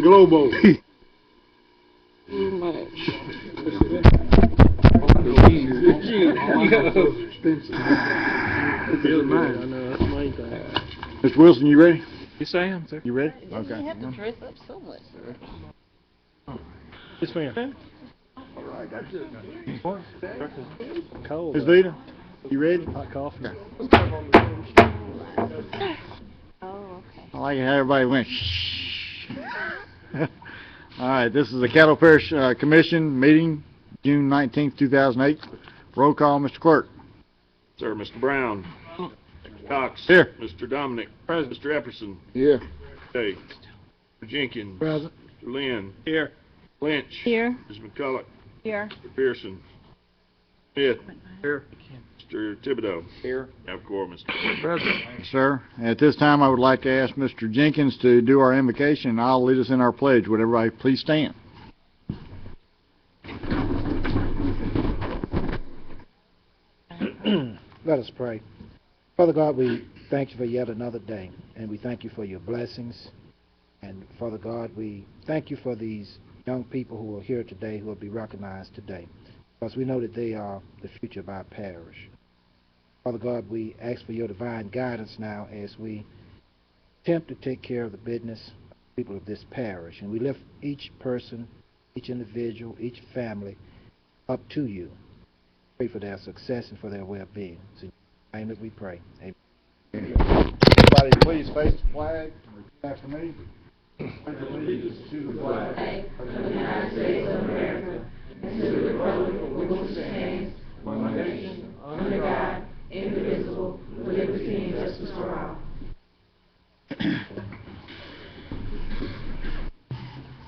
Globo. Mr. Wilson, you ready? Yes, I am, sir. You ready? Okay. You have to dress up so much, sir. Yes, ma'am. Cold. Ms. Vita, you ready? Hot coffee. Oh, okay. I like how everybody went shh. All right, this is the Caddo Parish Commission meeting, June 19th, 2008. Roll call, Mr. Clerk. Sir, Mr. Brown. Mr. Cox. Here. Mr. Dominic. Present. Mr. Epperson. Here. Okay. Mr. Jenkins. Present. Mr. Lynn. Here. Lynch. Here. Ms. McCulloch. Here. Mr. Pearson. Smith. Here. Mr. Thibodeau. Here. Have quorum, Mr. Present. Sir, at this time I would like to ask Mr. Jenkins to do our invocation, and I'll lead us in our pledge. Would everybody please stand? Let us pray. Father God, we thank you for yet another day, and we thank you for your blessings. And Father God, we thank you for these young people who are here today, who will be recognized today, because we know that they are the future of our parish. Father God, we ask for your divine guidance now as we attempt to take care of the business of the people of this parish. And we lift each person, each individual, each family up to you. Pray for their success and for their well-being. It's in your name that we pray. Amen. Everybody please face the flag and repeat after me. Pledge allegiance to the flag of the United States of America and to the republic for which it stands, one nation, under God, indivisible, with liberty and justice for all.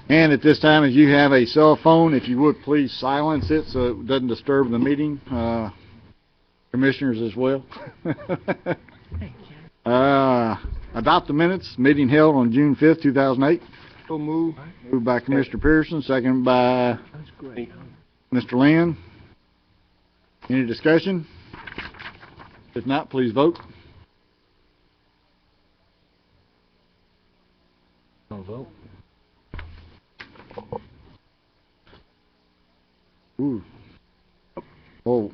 And at this time, if you have a cell phone, if you would please silence it so it doesn't disturb the meeting. Commissioners as well. Adopt the minutes. Meeting held on June 5th, 2008. So move. Moved by Commissioner Pearson, second by That's great. Mr. Lynn. Any discussion? If not, please vote. Don't vote. Ooh. Oh,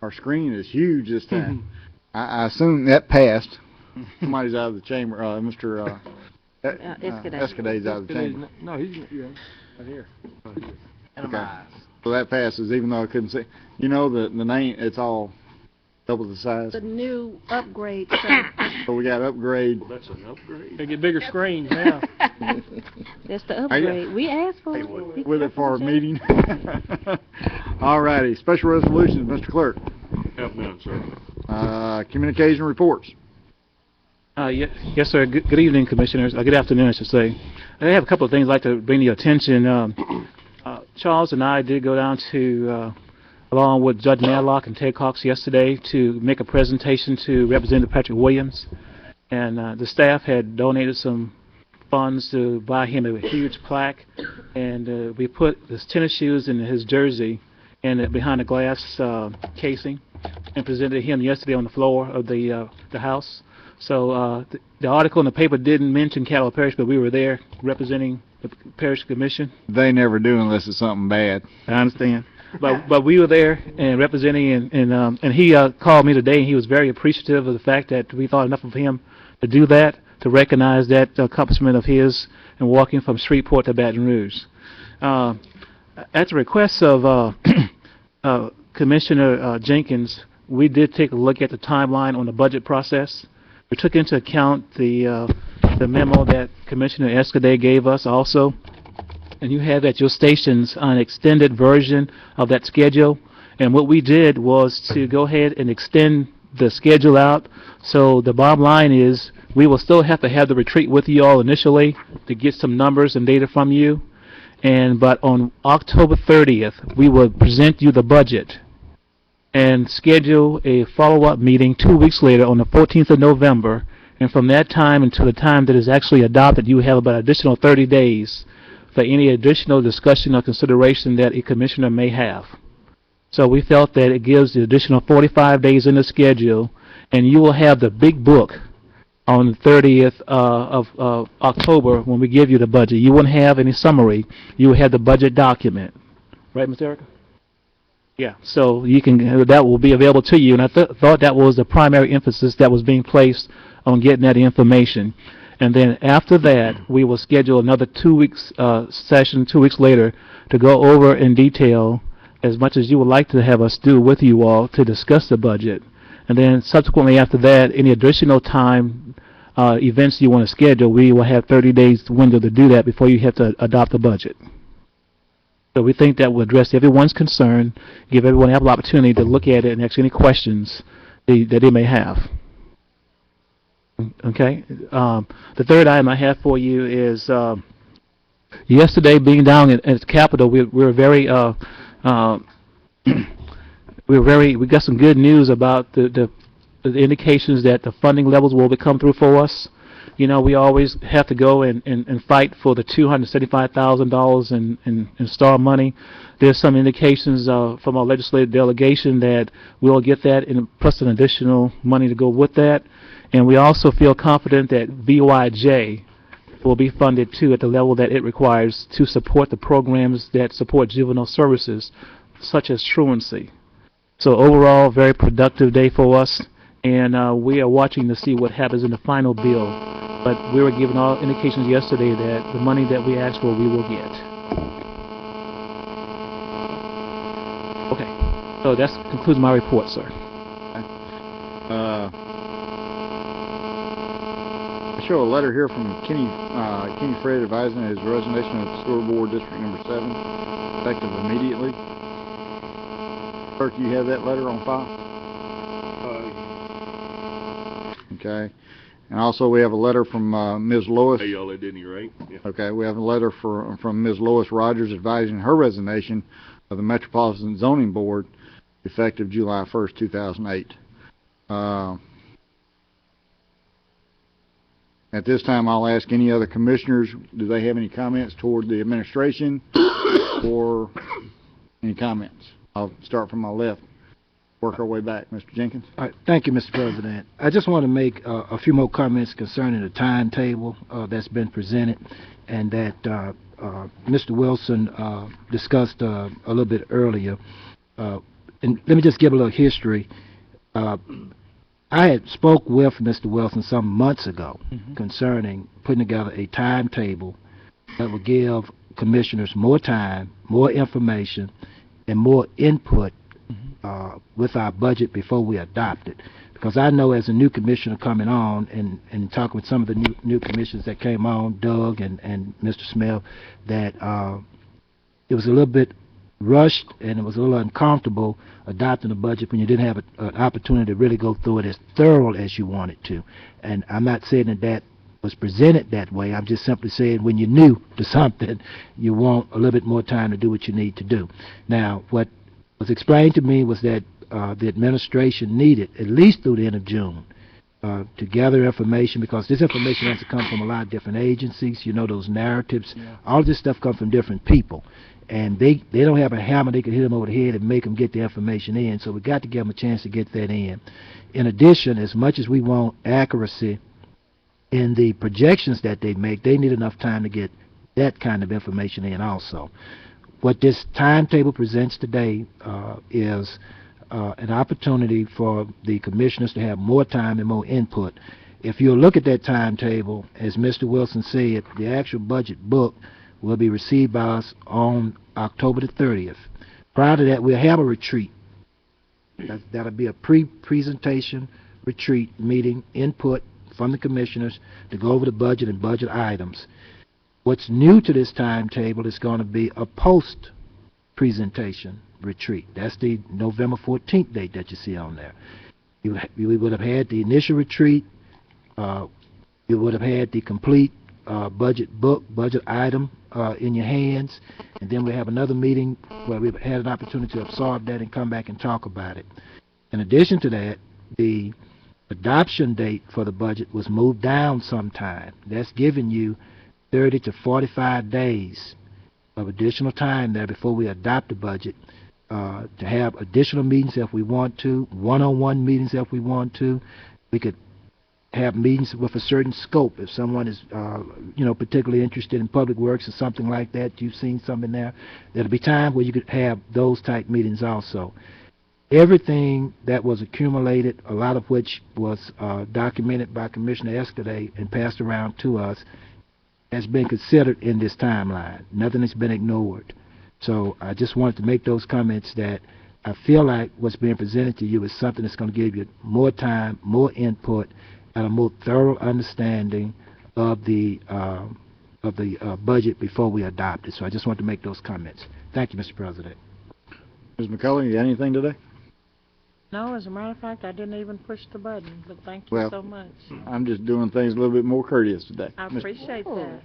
our screen is huge this time. I assume that passed. Somebody's out of the chamber. Mr. Escade's out of the chamber. No, he's right here. Okay. So that passes, even though I couldn't see. You know the name, it's all double the size. The new upgrade, sir. So we got upgrade. Well, that's an upgrade. They get bigger screens now. That's the upgrade. We asked for it. Be With it careful, for our Jay. meeting. All righty. Special resolutions, Mr. Clerk. Have none, sir. Communication reports. Yes, sir. Good evening, Commissioners. Good afternoon, I should say. I have a couple of things I'd like to bring to your attention. Charles and I did go down to, along with Judge Madlock and Ted Cox yesterday, to make a presentation to Representative Patrick Williams. And the staff had donated some funds to buy him a huge plaque. And we put his tennis shoes and his jersey behind a glass casing and presented him yesterday on the floor of the House. So the article in the paper didn't mention Caddo Parish, but we were there representing the Parish Commission. They never do unless it's something bad. I understand. But we were there and representing, and he called me today, and he was very appreciative of the fact that we thought enough of him to do that, to recognize that accomplishment of his in walking from Shreveport to Baton Rouge. At the request of Commissioner Jenkins, we did take a look at the timeline on the budget process. We took into account the memo that Commissioner Escade gave us also, and you have at your stations an extended version of that schedule. And what we did was to go ahead and extend the schedule out. So the bottom line is we will still have to have the retreat with you all initially to get some numbers and data from you. But on October 30th, we will present you the budget and schedule a follow-up meeting 2 weeks later on the 14th of November. And from that time until the time that is actually adopted, you have about additional 30 days for any additional discussion or consideration that a commissioner may have. So we felt that it gives the additional 45 days in the schedule, and you will have the big book on the 30th of October, when we give you the budget, you wouldn't have any summary. You would have the budget document. Right, Ms. Erica? Yeah, so you can, that will be available to you, and I thought that was the primary emphasis that was being placed on getting that information. And then after that, we will schedule another 2 weeks session 2 weeks later to go over in detail as much as you would like to have us do with you all to discuss the budget. And then subsequently after that, any additional time events you want to schedule, we will have 30 days window to do that before you have to adopt the budget. So we think that will address everyone's concern, give everyone ample opportunity to look at it and ask any questions that they may have. Okay. The third item I have for you is yesterday, being down at Capitol, we were very we got some good news about the indications that the funding levels will come through for us. You know, we always have to go and fight for the $275,000 in STAR money. There's some indications from our legislative delegation that we'll get that, and plus an additional money to go with that. And we also feel confident that VYJ will be funded too at the level that it requires to support the programs that support juvenile services, such as truancy. So overall, very productive day for us, and we are watching to see what happens in the final bill. But we were given all indications yesterday that the money that we asked for, we will get. Okay, so that concludes my report, sir. I show a letter here from Kenny Fred advising his resignation of Sewer Board District Number 7, effective immediately. Clerk, you have that letter on file? Okay. And also we have a letter from Ms. Lois. Hey, y'all, didn't you, right? Yeah. Okay, we have a letter from Ms. Lois Rogers advising her resignation of the Metropolitan Zoning Board effective July 1st, 2008. At this time, I'll ask any other commissioners, do they have any comments toward the administration or any comments? I'll start from my left, work our way back. Mr. Jenkins? All right, thank you, Mr. President. I just want to make a few more comments concerning the timetable that's been presented, and that Mr. Wilson discussed a little bit earlier. And let me just give a little history. I had spoke with Mr. Wilson some months ago concerning putting together a timetable that would give commissioners more time, more information, and more input with our budget before we adopt it. Because I know as a new commissioner coming on and talking with some of the new commissioners that came on, Doug and Mr. Smith, that it was a little bit rushed and it was a little uncomfortable adopting a budget when you didn't have an opportunity to really go through it as thorough as you wanted to. And I'm not saying that was presented that way. I'm just simply saying when you're new to something, you want a little bit more time to do what you need to do. Now, what was explained to me was that the administration needed, at least through the end of June, to gather information, because this information has to come from a lot of different agencies. You know, those narratives, all this stuff comes from different people. And they don't have a hammer they can hit them over the head and make them get the information in. So we got to give them a chance to get that in. In addition, as much as we want accuracy in the projections that they make, they need enough time to get that kind of information in also. What this timetable presents today is an opportunity for the commissioners to have more time and more input. If you look at that timetable, as Mr. Wilson said, the actual budget book will be received by us on October the 30th. Prior to that, we'll have a retreat. That'll be a pre-presentation retreat meeting, input from the commissioners to go over the budget and budget items. What's new to this timetable is going to be a post-presentation retreat. That's the November 14th date that you see on there. We would have had the initial retreat. You would have had the complete budget book, budget item in your hands, and then we have another meeting where we've had an opportunity to absorb that and come back and talk about it. In addition to that, the adoption date for the budget was moved down sometime. That's giving you 30 to 45 days of additional time there before we adopt the budget to have additional meetings if we want to, one-on-one meetings if we want to. We could have meetings with a certain scope. If someone is, particularly interested in public works or something like that, you've seen something there, there'll be time where you could have those type meetings also. Everything that was accumulated, a lot of which was documented by Commissioner Escaday and passed around to us, has been considered in this timeline. Nothing has been ignored. So I just wanted to make those comments that I feel like what's being presented to you is something that's going to give you more time, more input, and a more thorough understanding of the budget before we adopt it. So I just wanted to make those comments. Thank you, Mr. President. Ms. McCullough, you got anything today? No, as a matter of fact, I didn't even push the button, but thank you Well, so much. I'm just doing things a little bit more courteous today. I appreciate that.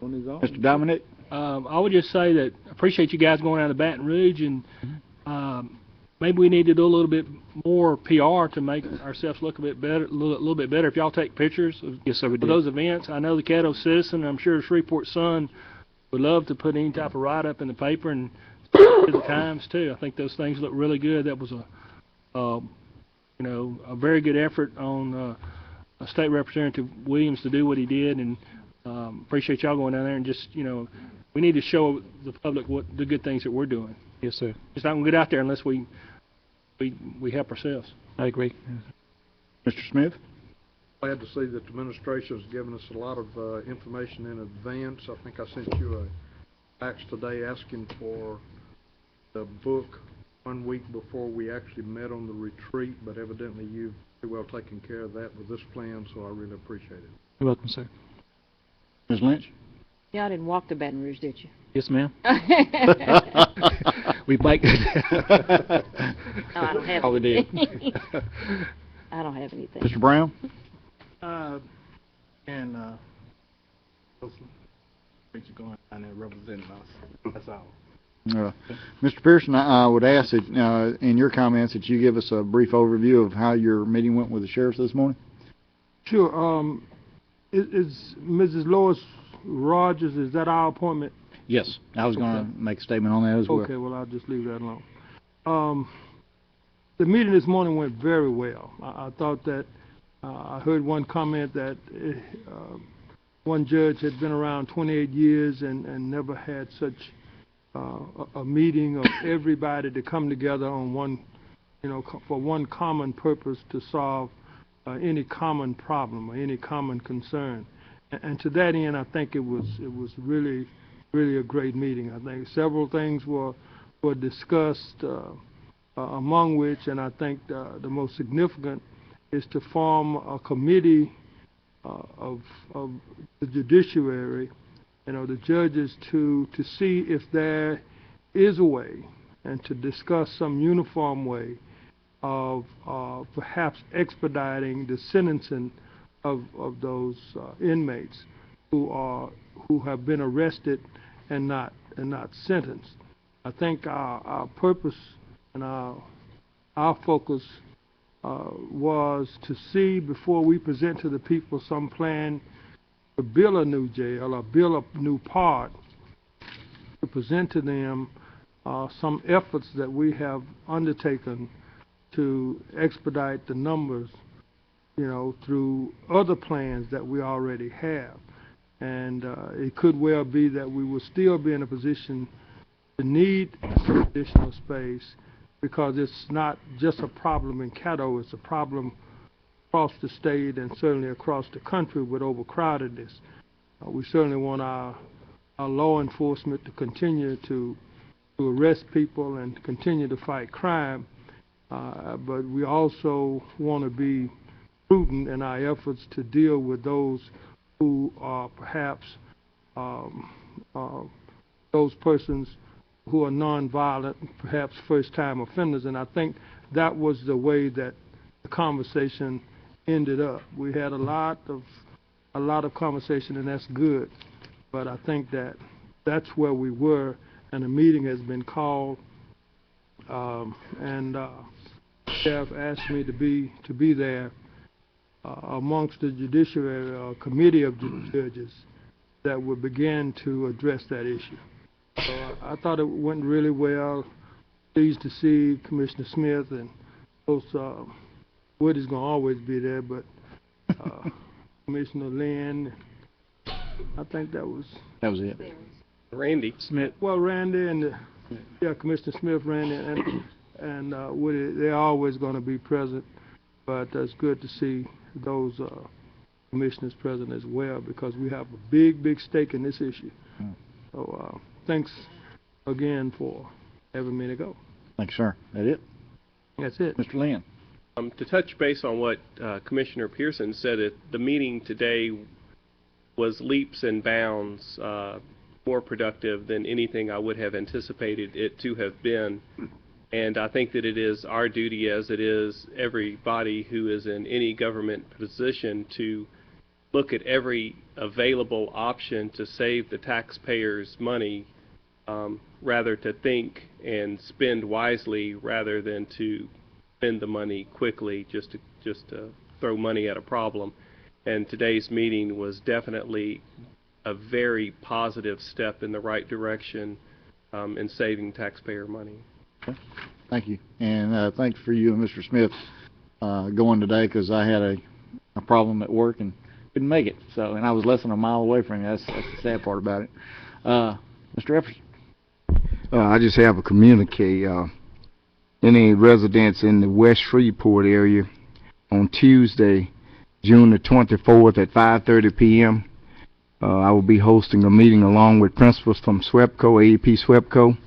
Mr. Dominic? I would just say that I appreciate you guys going down to Baton Rouge, and maybe we need to do a little bit more PR to make ourselves look a bit better, a little bit better. If y'all take pictures of, Yes, sir, we of did. those events, I know the Caddo Citizen, and I'm sure the Shreveport Sun would love to put any type of write-up in the paper and to the Times too. I think those things look really good. That was a very good effort on State Representative Williams to do what he did, and appreciate y'all going down there and just, we need to show the public what the good things that we're doing. Yes, sir. It's not going to get out there unless we help ourselves. I agree. Mr. Smith? Glad to see that the administration's given us a lot of information in advance. I think I sent you a fax today asking for the book 1 week before we actually met on the retreat, but evidently you've pretty well taken care of that with this plan, so I really appreciate it. You're welcome, sir. Ms. Lynch? Y'all didn't walk to Baton Rouge, did you? Yes, ma'am. We biked. No, I don't have Oh, we did. anything. I don't have anything. Mr. Brown? You're going down there representing us. That's all. Mr. Pearson, I would ask that in your comments that you give us a brief overview of how your meeting went with the sheriffs this morning. Sure. Is Mrs. Lois Rogers, is that our appointment? Yes. I was going to make a statement on that as well. Okay, well, I'll just leave that alone. The meeting this morning went very well. I thought that I heard one comment that one judge had been around 28 years and never had such a meeting of everybody to come together on one, for one common purpose to solve any common problem or any common concern. And to that end, I think it was really a great meeting. I think several things were discussed, among which, and I think the most significant is to form a committee of the judiciary, the judges, to see if there is a way and to discuss some uniform way of perhaps expediting the sentencing of those inmates who have been arrested and not sentenced. I think our purpose and our focus was to see, before we present to the people some plan to build a new jail or build a new part, to present to them some efforts that we have undertaken to expedite the numbers, through other plans that we already have. And it could well be that we will still be in a position to need additional space, because it's not just a problem in Caddo, it's a problem across the state and certainly across the country with overcrowdedness. We certainly want our law enforcement to continue to arrest people and continue to fight crime, but we also want to be prudent in our efforts to deal with those who are perhaps those persons who are nonviolent, perhaps first-time offenders. And I think that was the way that the conversation ended up. We had a lot of conversation, and that's good. But I think that's where we were, and a meeting has been called, and staff asked me to be there amongst the judiciary committee of judges that would begin to address that issue. So I thought it went really well. Pleased to see Commissioner Smith, and of course Woody's going to always be there, but Commissioner Lynn. I think that was, That was it. Randy. Smith. well, Randy and, yeah, Commissioner Smith, Randy, and Woody, they're always going to be present, but it's good to see those commissioners present as well, because we have a big stake in this issue. So, thanks again for having me to go. Thanks, sir. That it? That's it. Mr. Lynn? To touch base on what Commissioner Pearson said, the meeting today was leaps and bounds more productive than anything I would have anticipated it to have been. And I think that it is our duty, as it is everybody who is in any government position, to look at every available option to save the taxpayers' money, rather to think and spend wisely rather than to spend the money quickly just to throw money at a problem. And today's meeting was definitely a very positive step in the right direction in saving taxpayer money. Okay. Thank you. And thanks for you and Mr. Smith going today, because I had a problem at work and couldn't make it. So, and I was less than a mile away from you. That's the sad part about it. Mr. Efferson? I just have a communique. Any residents in the West Shreveport area on Tuesday, June the 24th at 5:30 p.m. I will be hosting a meeting along with principals from SWEPCO, AEP SWEPCO,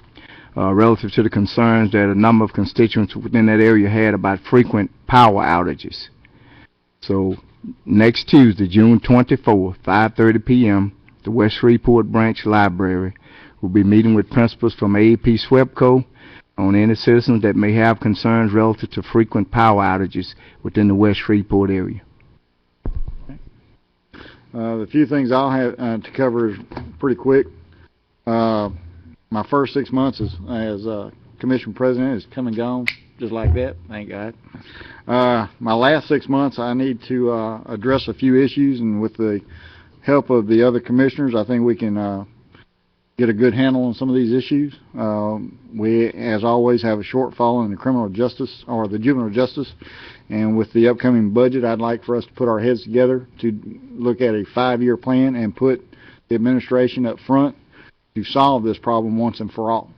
relative to the concerns that a number of constituents within that area had about frequent power outages. So next Tuesday, June 24th, 5:30 p.m., the West Shreveport Branch Library will be meeting with principals from AEP SWEPCO on any citizens that may have concerns relative to frequent power outages within the West Shreveport area. The few things I'll have to cover is pretty quick. My first 6 months as commission president is come and gone, just like that, thank God. My last 6 months, I need to address a few issues, and with the help of the other commissioners, I think we can get a good handle on some of these issues. We, as always, have a shortfall in the criminal justice, or the juvenile justice, and with the upcoming budget, I'd like for us to put our heads together to look at a 5-year plan and put the administration up front to solve this problem once and for all.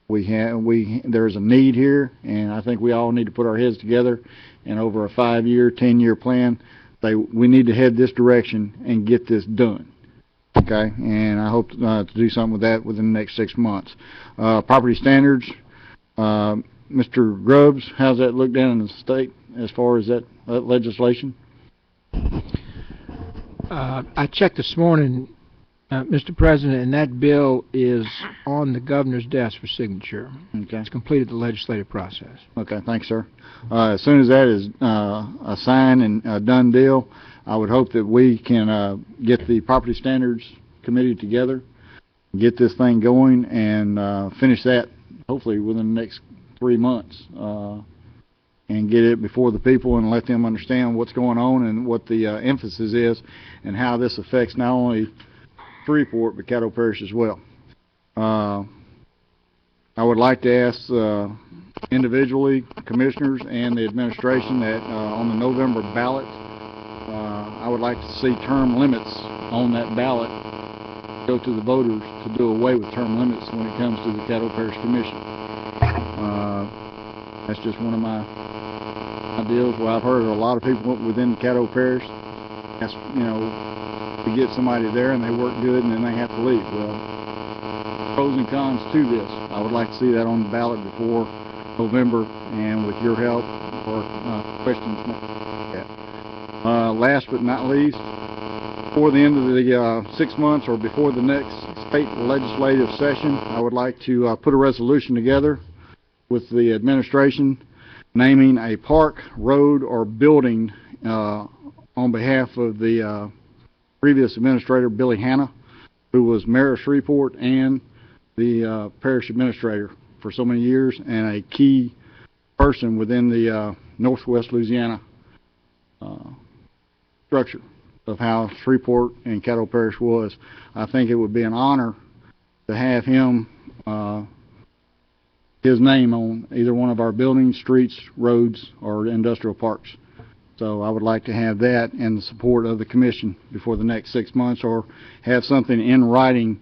There's a need here, and I think we all need to put our heads together, and over a 5-year, 10-year plan, we need to head this direction and get this done. Okay, and I hope to do something with that within the next 6 months. Property standards, Mr. Grubbs, how's that look down in the state as far as that legislation? I checked this morning, Mr. President, and that bill is on the governor's desk for signature. Okay. It's completed the legislative process. Okay, thanks, sir. As soon as that is a signed and a done deal, I would hope that we can get the Property Standards Committee together, get this thing going, and finish that hopefully within the next 3 months, and get it before the people and let them understand what's going on and what the emphasis is and how this affects not only Shreveport but Caddo Parish as well. I would like to ask individually, commissioners and the administration, that on the November ballot, I would like to see term limits on that ballot go to the voters to do away with term limits when it comes to the Caddo Parish Commission. That's just one of my ideals. Where I've heard a lot of people within the Caddo Parish, ask, to get somebody there and they work good and then they have to leave. Well, pros and cons to this. I would like to see that on the ballot before November, and with your help or questions. Last but not least, before the end of the 6 months or before the next state legislative session, I would like to put a resolution together with the administration naming a park, road, or building on behalf of the previous administrator, Billy Hanna, who was mayor of Shreveport and the parish administrator for so many years, and a key person within the Northwest Louisiana structure of how Shreveport and Caddo Parish was. I think it would be an honor to have him, his name on either one of our buildings, streets, roads, or industrial parks. So I would like to have that and the support of the commission before the next 6 months, or have something in writing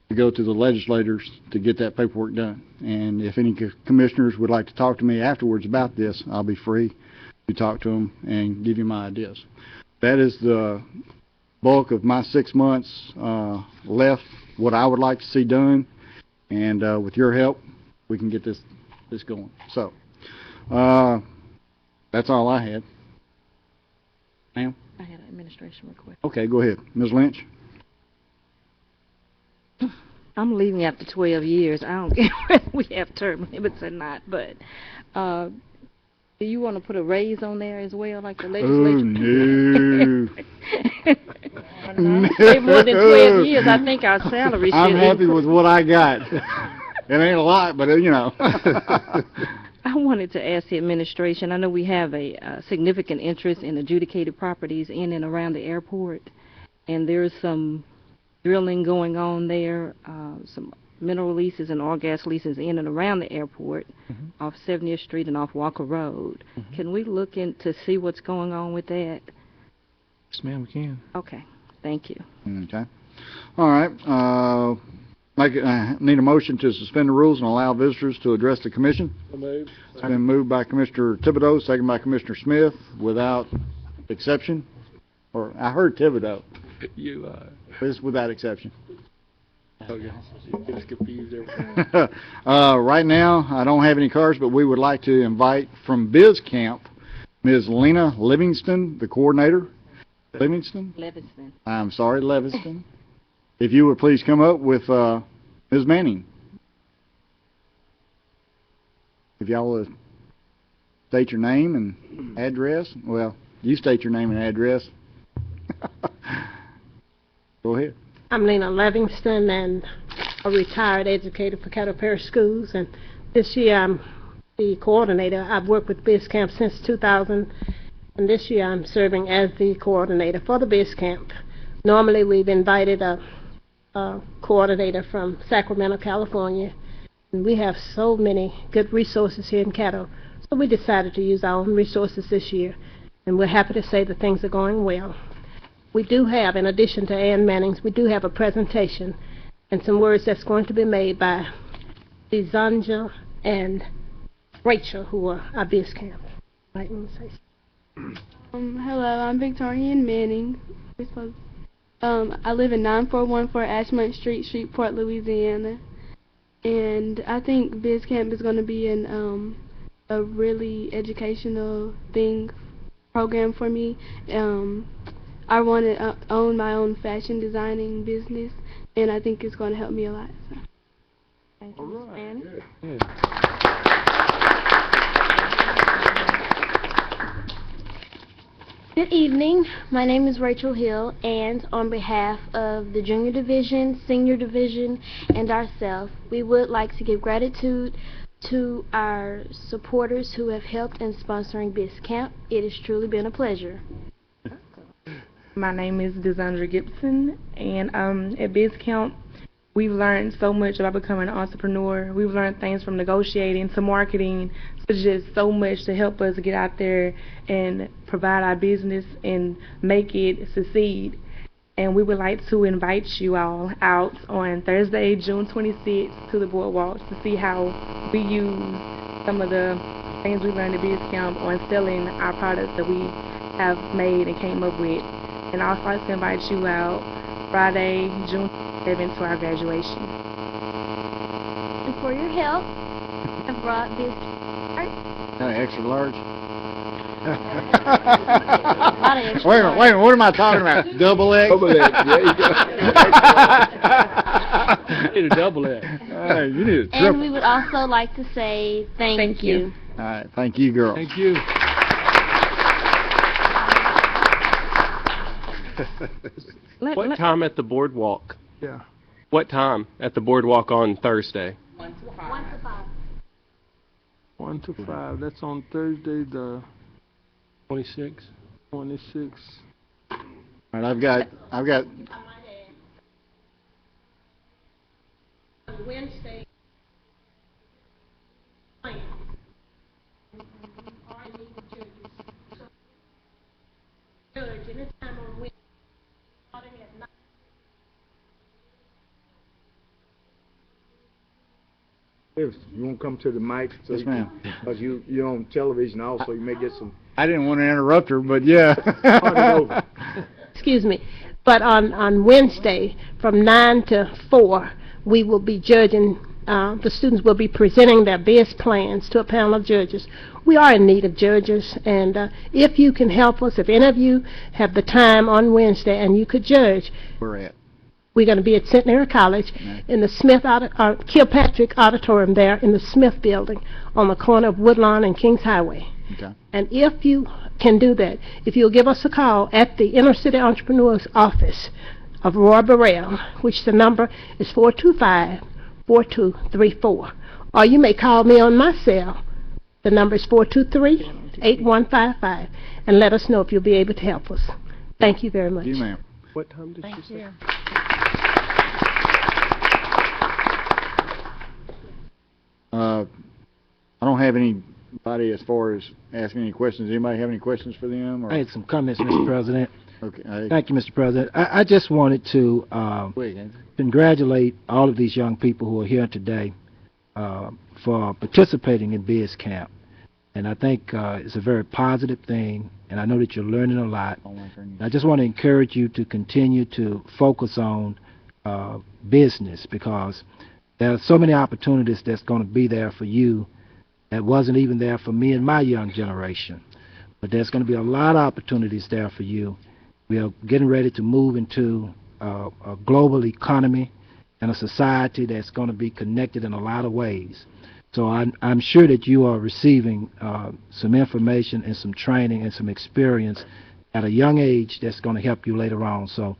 to go to the legislators to get that paperwork done. And if any commissioners would like to talk to me afterwards about this, I'll be free to talk to them and give you my ideas. That is the bulk of my 6 months left, what I would like to see done. And with your help, we can get this going. So that's all I had. Ma'am? I had an administration request. Okay, go ahead. Ms. Lynch? I'm leaving after 12 years. I don't care whether we have term limits or not, but do you want to put a raise on there as well, like the legislature? Oh, no. Say more than 12 years, I think our salary should I'm happy increase. with what I got. It ain't a lot, but you know. I wanted to ask the administration, I know we have a significant interest in adjudicated properties in and around the airport, and there's some drilling going on there, some mineral leases and oil gas leases in and around the airport, off 70th Street and off Walker Road. Can we look in to see what's going on with that? Yes, ma'am, we can. Okay, thank you. Okay. All right. Need a motion to suspend the rules and allow visitors to address the commission. It's been moved by Commissioner Thibodeau, second by Commissioner Smith, without exception. Or I heard Thibodeau. It's without exception. Okay. Get us confused every Right now, I don't have any cards, but we would like to invite from Biz Camp, Ms. Lena Livingston, the coordinator. Livingston? Leviston. I'm sorry, Leviston. If you would please come up with Ms. Manning. If y'all would state your name and address. Well, you state your name and address. Go ahead. I'm Lena Livingston, and a retired educator for Caddo Parish Schools, and this year I'm the coordinator. I've worked with Biz Camp since 2000, and this year I'm serving as the coordinator for the Biz Camp. Normally we've invited a coordinator from Sacramento, California, and we have so many good resources here in Caddo, so we decided to use our own resources this year, and we're happy to say that things are going well. We do have, in addition to Ann Manning's, we do have a presentation and some words that's going to be made by Desanja and Rachel, who are our Biz Camp. Right, want to say hello, I'm Victorian Manning. I live in 9414 Ashmont Street, Shreveport, Louisiana. And I think Biz Camp is going to be a really educational program for me. I want to own my own fashion designing business, and I think it's going to help me a lot. So. Thank you, Ms. Manning. Good evening. My name is Rachel Hill, and on behalf of the Junior Division, Senior Division, and ourselves, we would like to give gratitude to our supporters who have helped in sponsoring Biz Camp. It has truly been a pleasure. My name is Desandra Gibson, and at Biz Camp, we've learned so much about becoming an entrepreneur. We've learned things from negotiating to marketing, to just so much to help us get out there and provide our business and make it succeed. And we would like to invite you all out on Thursday, June 26th to the boardwalks to see how we use some of the things we learned at Biz Camp on selling our products that we have made and came up with. And I'd also like to invite you out Friday, June 7th to our graduation. And for your help, I brought this card. Extra large? Wait a minute, what am I talking about? Double X? Double X, there you go. You need a double X. You need a triple. And we would also like to say thank you. All right, thank you, girl. Thank you. What time at the boardwalk? Yeah. What time at the boardwalk on Thursday? 1 to 5. 1 to 5. That's on Thursday, the 26th. 26th. All right, I've got. Wednesday. If you won't come to the mic, so Yes, ma'am. Because you're on television also, you may get some. I didn't want to interrupt her, but yeah. Start it over. Excuse me. But on Wednesday, from 9 to 4, we will be judging, the students will be presenting their best plans to a panel of judges. We are in need of judges, and if you can help us, if any of you have the time on Wednesday and you could judge, Where at? we're going to be at Centenary College in the Kilpatrick Auditorium there in the Smith Building on the corner of Woodlawn and Kings Highway. Okay. And if you can do that, if you'll give us a call at the Inner City Entrepreneurs Office of Roy Burrell, which the number is 425-4234. Or you may call me on my cell. The number is 423-8155. And let us know if you'll be able to help us. Thank you very much. You, ma'am. What time did you say? I don't have anybody as far as asking any questions. Anybody have any questions for them? Or? I had some comments, Mr. President. Okay. Thank you, Mr. President. I just wanted to congratulate all of these young people who are here today for participating in Biz Camp. And I think it's a very positive thing, and I know that you're learning a lot. I just want to encourage you to continue to focus on business, because there are so many opportunities that's going to be there for you that wasn't even there for me and my young generation. But there's going to be a lot of opportunities there for you. We are getting ready to move into a global economy and a society that's going to be connected in a lot of ways. So I'm sure that you are receiving some information and some training and some experience at a young age that's going to help you later on. So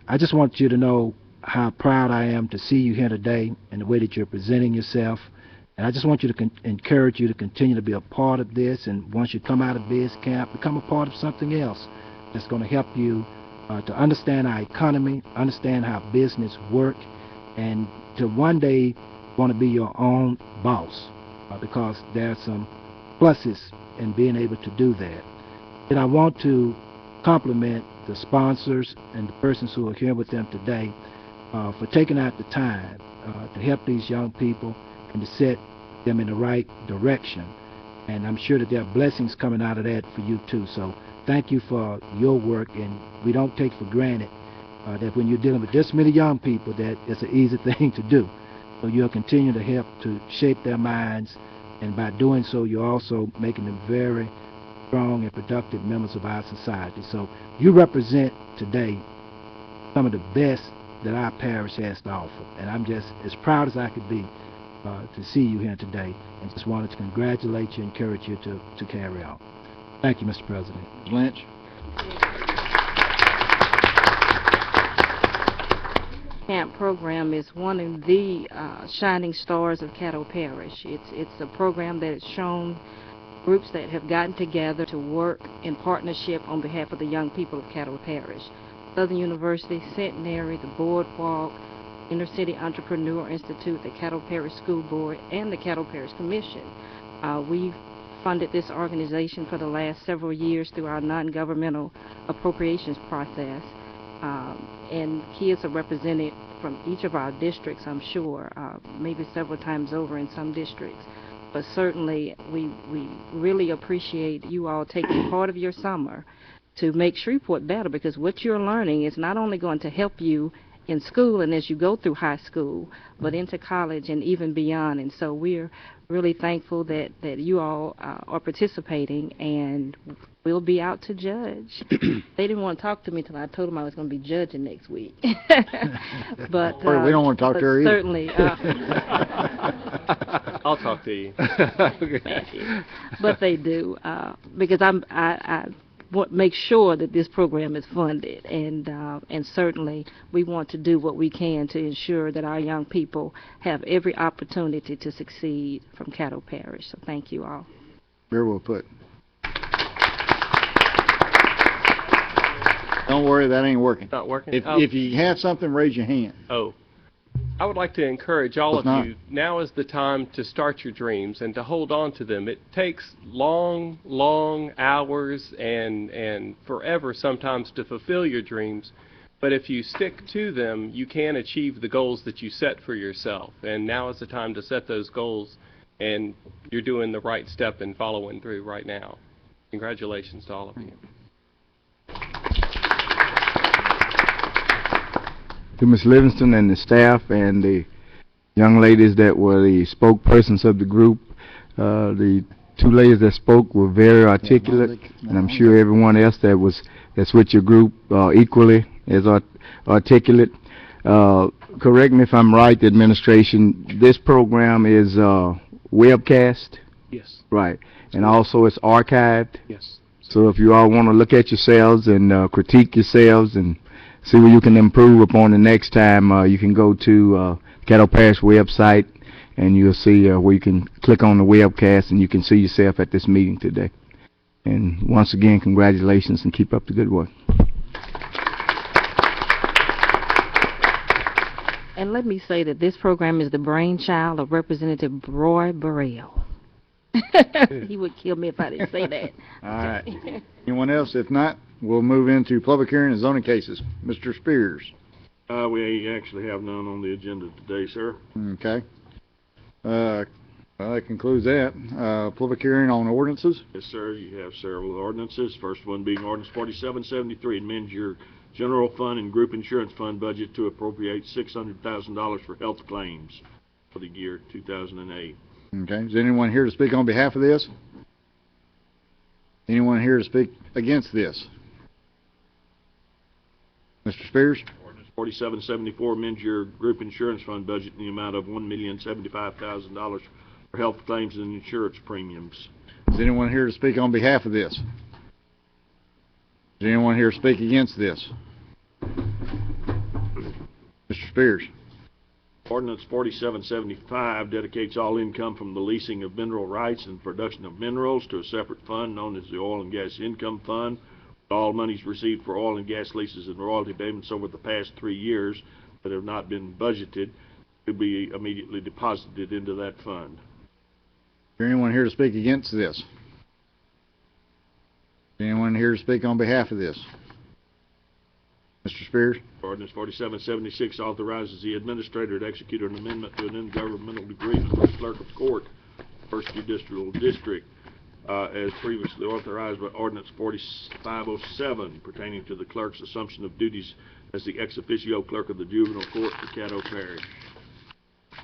I just want you to know how proud I am to see you here today and the way that you're presenting yourself. And I just want you to encourage you to continue to be a part of this. And once you come out of Biz Camp, become a part of something else that's going to help you to understand our economy, understand how business work, and to one day want to be your own boss, because there are some pluses in being able to do that. And I want to compliment the sponsors and the persons who are here with them today for taking out the time to help these young people and to set them in the right direction. And I'm sure that there are blessings coming out of that for you too. So thank you for your work, and we don't take for granted that when you're dealing with this many young people that it's an easy thing to do. So you'll continue to help to shape their minds, and by doing so you're also making them very strong and productive members of our society. So you represent today some of the best that our parish has to offer, and I'm just as proud as I could be to see you here today, and just wanted to congratulate you and encourage you to carry on. Thank you, Mr. President. Lynch? Camp program is one of the shining stars of Caddo Parish. It's a program that has shown groups that have gotten together to work in partnership on behalf of the young people of Caddo Parish. Southern University, Centenary, the Boardwalk, Inner City Entrepreneur Institute, the Caddo Parish School Board, and the Caddo Parish Commission. We've funded this organization for the last several years through our non-governmental appropriations process. And kids are represented from each of our districts, I'm sure, maybe several times over in some districts. But certainly we really appreciate you all taking part of your summer to make Shreveport better, because what you're learning is not only going to help you in school and as you go through high school, but into college and even beyond. And so we're really thankful that you all are participating, and we'll be out to judge. They didn't want to talk to me until I told them I was going to be judging next week. But we don't want to talk to her either. Certainly. I'll talk to you. But they do, because I make sure that this program is funded, and certainly we want to do what we can to ensure that our young people have every opportunity to succeed from Caddo Parish. So thank you all. Very well put. Don't worry, that ain't working. Not working? If you have something, raise your hand. Oh. I would like to encourage all of you, now is the time to start your dreams and to hold on to them. It takes long, long hours and forever sometimes to fulfill your dreams, But if you stick to them, you can achieve the goals that you set for yourself. And now is the time to set those goals, and you're doing the right step and following through right now. Congratulations to all of you. To Ms. Livingston and the staff and the young ladies that were the spokespersons of the group. The two ladies that spoke were very articulate, and I'm sure everyone else that's with your group equally as articulate. Correct me if I'm right, the administration, this program is webcast? Yes. Right. And also it's archived? Yes. So if you all want to look at yourselves and critique yourselves and see where you can improve upon the next time, you can go to Caddo Parish website, and you'll see where you can click on the webcast and you can see yourself at this meeting today. And once again, congratulations and keep up the good work. And let me say that this program is the brainchild of Representative Roy Burrell. He would kill me if I didn't say that. All right. Anyone else? If not, we'll move into public hearing and zoning cases. Mr. Spears. We actually have none on the agenda today, sir. Okay. Well, that concludes that. Public hearing on ordinances. Yes, sir. You have several ordinances. First one being ordinance 4773, amend your general fund and group insurance fund budget to appropriate $600,000 for health claims for the year 2008. Okay. Is anyone here to speak on behalf of this? Anyone here to speak against this? Mr. Spears? Ordinance 4774, amend your group insurance fund budget in the amount of $1,075,000 for health claims and insurance premiums. Is anyone here to speak on behalf of this? Is anyone here to speak against this? Mr. Spears. Ordinance 4775 dedicates all income from the leasing of mineral rights and production of minerals to a separate fund known as the Oil and Gas Income Fund. All monies received for oil and gas leases and royalty payments over the past 3 years that have not been budgeted to be immediately deposited into that fund. Is there anyone here to speak against this? Is anyone here to speak on behalf of this? Mr. Spears? Ordinance 4776 authorizes the administrator to execute an amendment to an intergovernmental agreement with the clerk of court, First Judicial District, as previously authorized by Ordinance 4507 pertaining to the clerk's assumption of duties as the ex officio clerk of the juvenile court for Caddo Parish.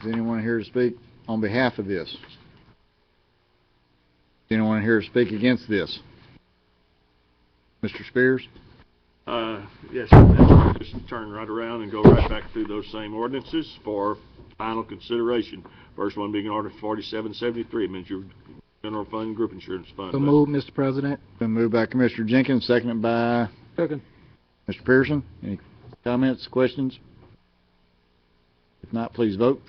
Is anyone here to speak on behalf of this? Is anyone here to speak against this? Mr. Spears? Yes, sir. Just turn right around and go right back through those same ordinances for final consideration. First one being Ordinance 4773, amends your general fund group insurance fund. So moved, Mr. President. Been moved by Commissioner Jenkins, seconded by Second. Mr. Pearson. Any comments, questions? If not, please vote.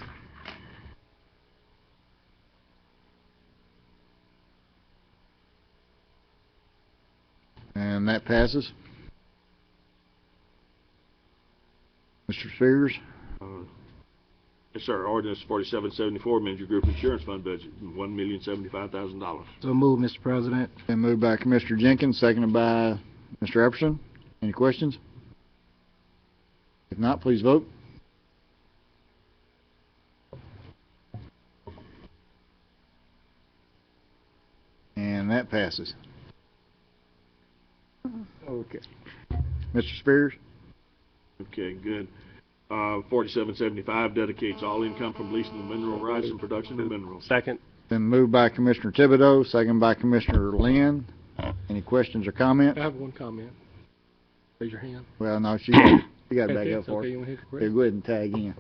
And that passes. Mr. Spears? Yes, sir. Ordinance 4774 amends your group insurance fund budget, $1,075,000. So moved, Mr. President. Been moved by Commissioner Jenkins, seconded by Mr. Epperson. Any questions? If not, please vote. And that passes. Okay. Mr. Spears? Okay, good. 4775 dedicates all income from leasing of mineral rights and production of minerals. Second. Been moved by Commissioner Thibodeau, seconded by Commissioner Lynn. Any questions or comments? I have one comment. Raise your hand. Well, no, she got it back up for Okay, us. you want to hit the Okay, go ahead and tag in.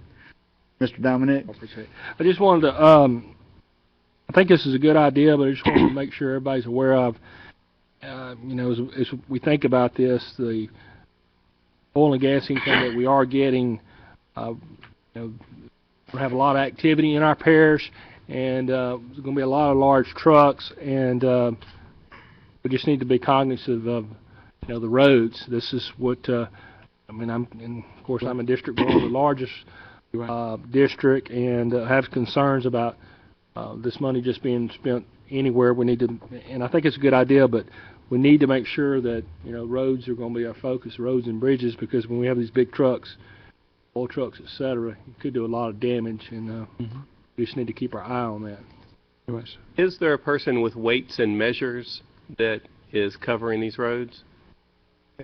Mr. Dominic? I just wanted to, I think this is a good idea, but I just wanted to make sure everybody's aware of, you know, as we think about this, the oil and gas income that we are getting, you know, we have a lot of activity in our parish, and there's going to be a lot of large trucks, and we just need to be cognizant of, you know, the roads. This is what, I mean, of course, I'm in District 1, the largest district, and have concerns about this money just being spent anywhere. We need to, and I think it's a good idea, but we need to make sure that, you know, roads are gonna be our focus, roads and bridges, because when we have these big trucks, oil trucks, et cetera, it could do a lot of damage, and, we just need to keep our eye on that. Anyways. Is there a person with weights and measures that is covering these roads?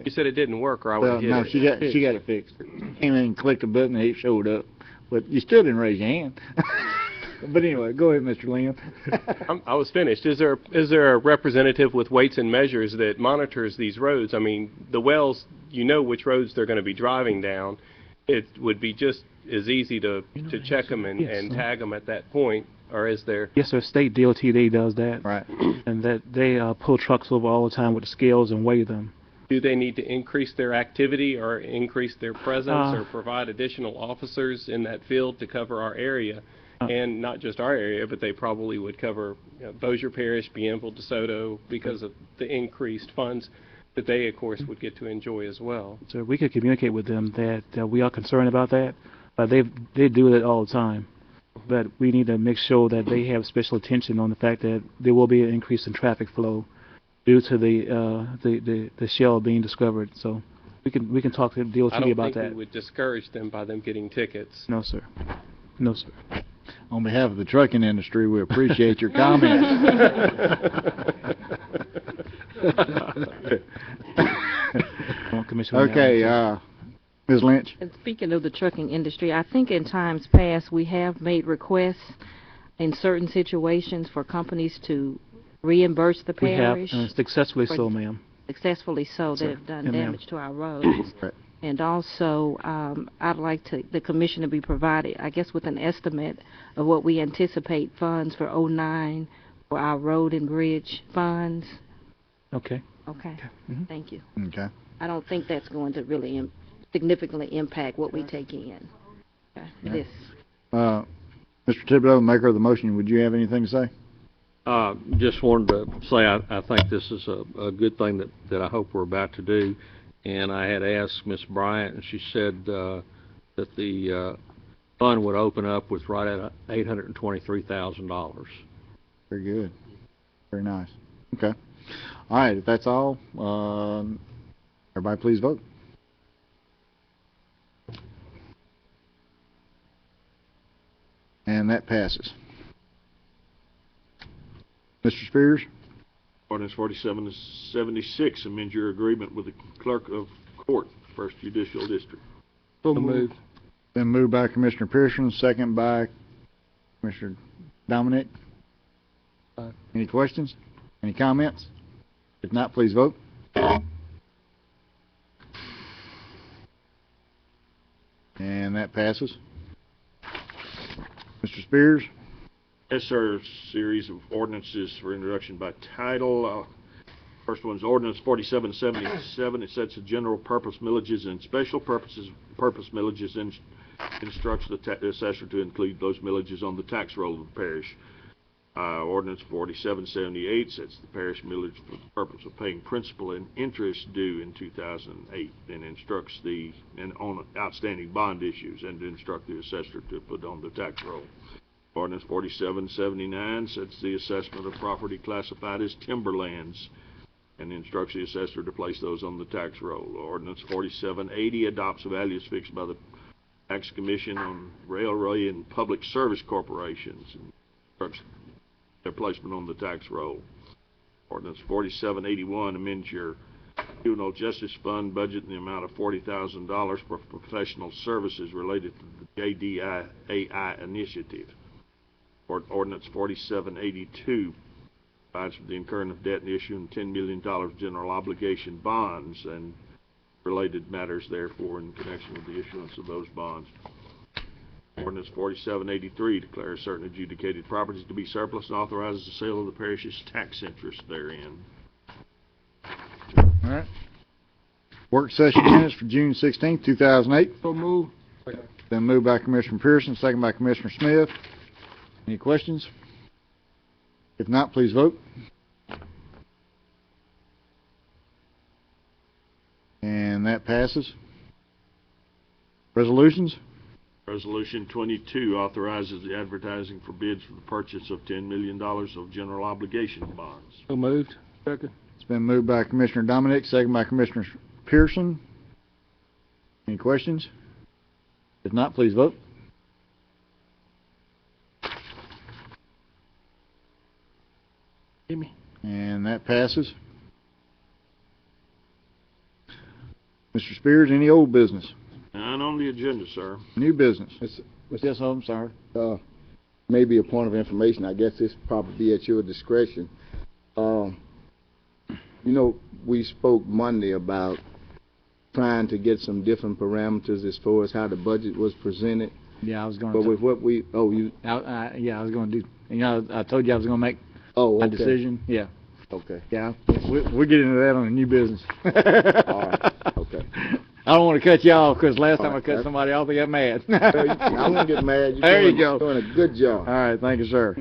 You said it didn't work, or I would Well, have hit no, it. she got it fixed. Came in and clicked a button and it showed up. But you still didn't raise your hand. But anyway, go ahead, Mr. Lynn. I was finished. Is there a representative with weights and measures that monitors these roads? I mean, the wells, you know which roads they're going to be driving down. It would be just as easy to check them and tag them at that point, or is there? Yes, sir. State DOTD does that. Right. And that they pull trucks over all the time with the scales and weigh them. Do they need to increase their activity or increase their presence or provide additional officers in that field to cover our area? And not just our area, but they probably would cover, you know, Bossier Parish, Bienville, DeSoto, because of the increased funds that they, of course, would get to enjoy as well. So we could communicate with them that we are concerned about that. They do it all the time. But we need to make sure that they have special attention on the fact that there will be an increase in traffic flow due to the shell being discovered. So we can talk to DOT about that. I don't think we would discourage them by them getting tickets. No, sir. No, sir. On behalf of the trucking industry, we appreciate your comments. Okay, Ms. Lynch. And speaking of the trucking industry, I think in times past we have made requests in certain situations for companies to reimburse the parish. We have, successfully so, ma'am. Successfully so, that have done damage to our roads. Right. And also, I'd like the commission to be provided, I guess, with an estimate of what we anticipate funds for '09 for our road and bridge funds. Okay. Okay. Thank you. Okay. I don't think that's going to really significantly impact what we take in. Okay. Yeah. This. Mr. Thibodeau, maker of the motion, would you have anything to say? Just wanted to say I think this is a good thing that I hope we're about to do. And I had asked Miss Bryant, and she said that the fund would open up with right at $823,000. Very good. Very nice. Okay. All right, if that's all, everybody please vote. And that passes. Mr. Spears? Ordinance 4776, amend your agreement with the clerk of court, First Judicial District. So moved. Been moved by Commissioner Pearson, second by Commissioner Dominic. Any questions? Any comments? If not, please vote. And that passes. Mr. Spears? Yes, sir. Series of ordinances for introduction by title. First one is Ordinance 4777. It sets the general purpose millages and special purpose millages and instructs the assessor to include those millages on the tax roll of the parish. Ordinance 4778 sets the parish millage for the purpose of paying principal and interest due in 2008 and instructs on outstanding bond issues and to instruct the assessor to put on the tax roll. Ordinance 4779 sets the assessment of property classified as timberlands and instructs the assessor to place those on the tax roll. Ordinance 4780 adopts values fixed by the Tax Commission on railway and public service corporations and instructs their placement on the tax roll. Ordinance 4781 amends your Juvenile Justice Fund budget in the amount of $40,000 for professional services related to the JDAI initiative. Ordinance 4782 provides for the incurring of debt and issuing $10 million general obligation bonds and related matters, therefore, in connection with the issuance of those bonds. Ordinance 4783 declares certain adjudicated properties to be surplus and authorizes the sale of the parish's tax interest therein. All right. Work session minutes for June 16th, 2008. So moved. Been moved by Commissioner Pearson, second by Commissioner Smith. Any questions? If not, please vote. And that passes. Resolutions? Resolution 22 authorizes the advertising for bids for the purchase of $10 million of general obligation bonds. So moved. Second. It's been moved by Commissioner Dominic, second by Commissioner Pearson. Any questions? If not, please vote. And that passes. Mr. Spears, any old business? None on the agenda, sir. New business? Yes, I'm sorry. Maybe a point of information. I guess this probably be at your discretion. You know, we spoke Monday about trying to get some different parameters as far as how the budget was presented. Yeah, I was going But to. with what we, I was going to do. You know, I told you I was going to make a a decision. Yeah. Okay. Yeah. We'll get into that on the new business. All right. Okay. I don't want to cut you off because last time All I cut right. somebody off, they got mad. I won't get mad. There you go. You're doing a good job. All right, thank you, sir.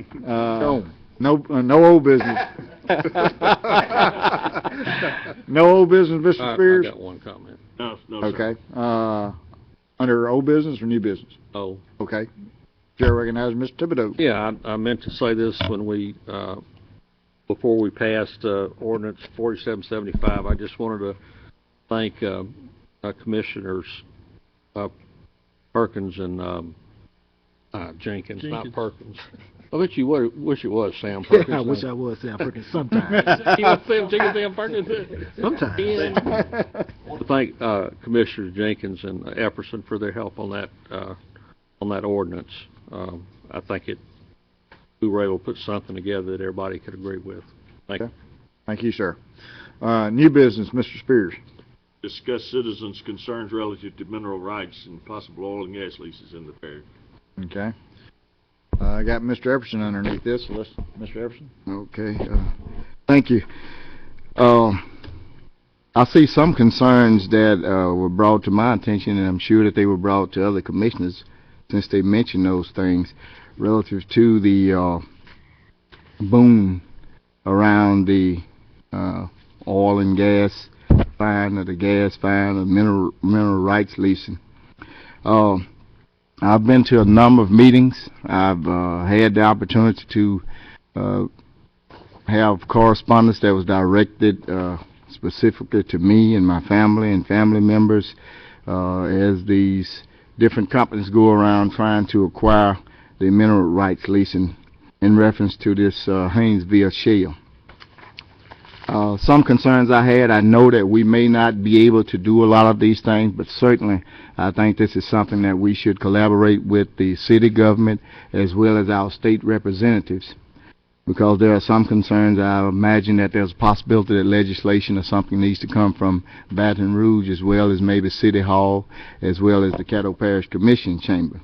No old business. No old business, Mr. Spears? I got one comment. No, sir. Okay. Under old business or new business? Oh. Okay. Chair recognizes Mr. Thibodeau. Yeah, I meant to say this when we, before we passed ordinance 4775. I just wanted to thank Commissioners Perkins and Jenkins, not Perkins. I bet you wish it was Sam Perkins. I wish I was Sam Perkins sometimes. You know Sam Jenkins, Sam Perkins? Sometimes. To thank Commissioners Jenkins and Epperson for their help on that ordinance. I think we were able to put something together that everybody could agree with. Thank you. Thank you, sir. New business, Mr. Spears. Discuss citizens' concerns relative to mineral rights and possible oil and gas leases in the parish. Okay. I got Mr. Epperson underneath this. So let's, Mr. Epperson. Okay. Thank you. I see some concerns that were brought to my attention, and I'm sure that they were brought to other commissioners since they mentioned those things relative to the boom around the oil and gas fine, or the gas fine, or mineral rights leasing. I've been to a number of meetings. I've had the opportunity to have correspondence that was directed specifically to me and my family and family members as these different companies go around trying to acquire the mineral rights leasing in reference to this Haynesville shale. Some concerns I had, I know that we may not be able to do a lot of these things, but certainly I think this is something that we should collaborate with the city government as well as our state representatives, because there are some concerns. I imagine that there's a possibility that legislation or something needs to come from Baton Rouge as well as maybe City Hall as well as the Caddo Parish Commission Chamber.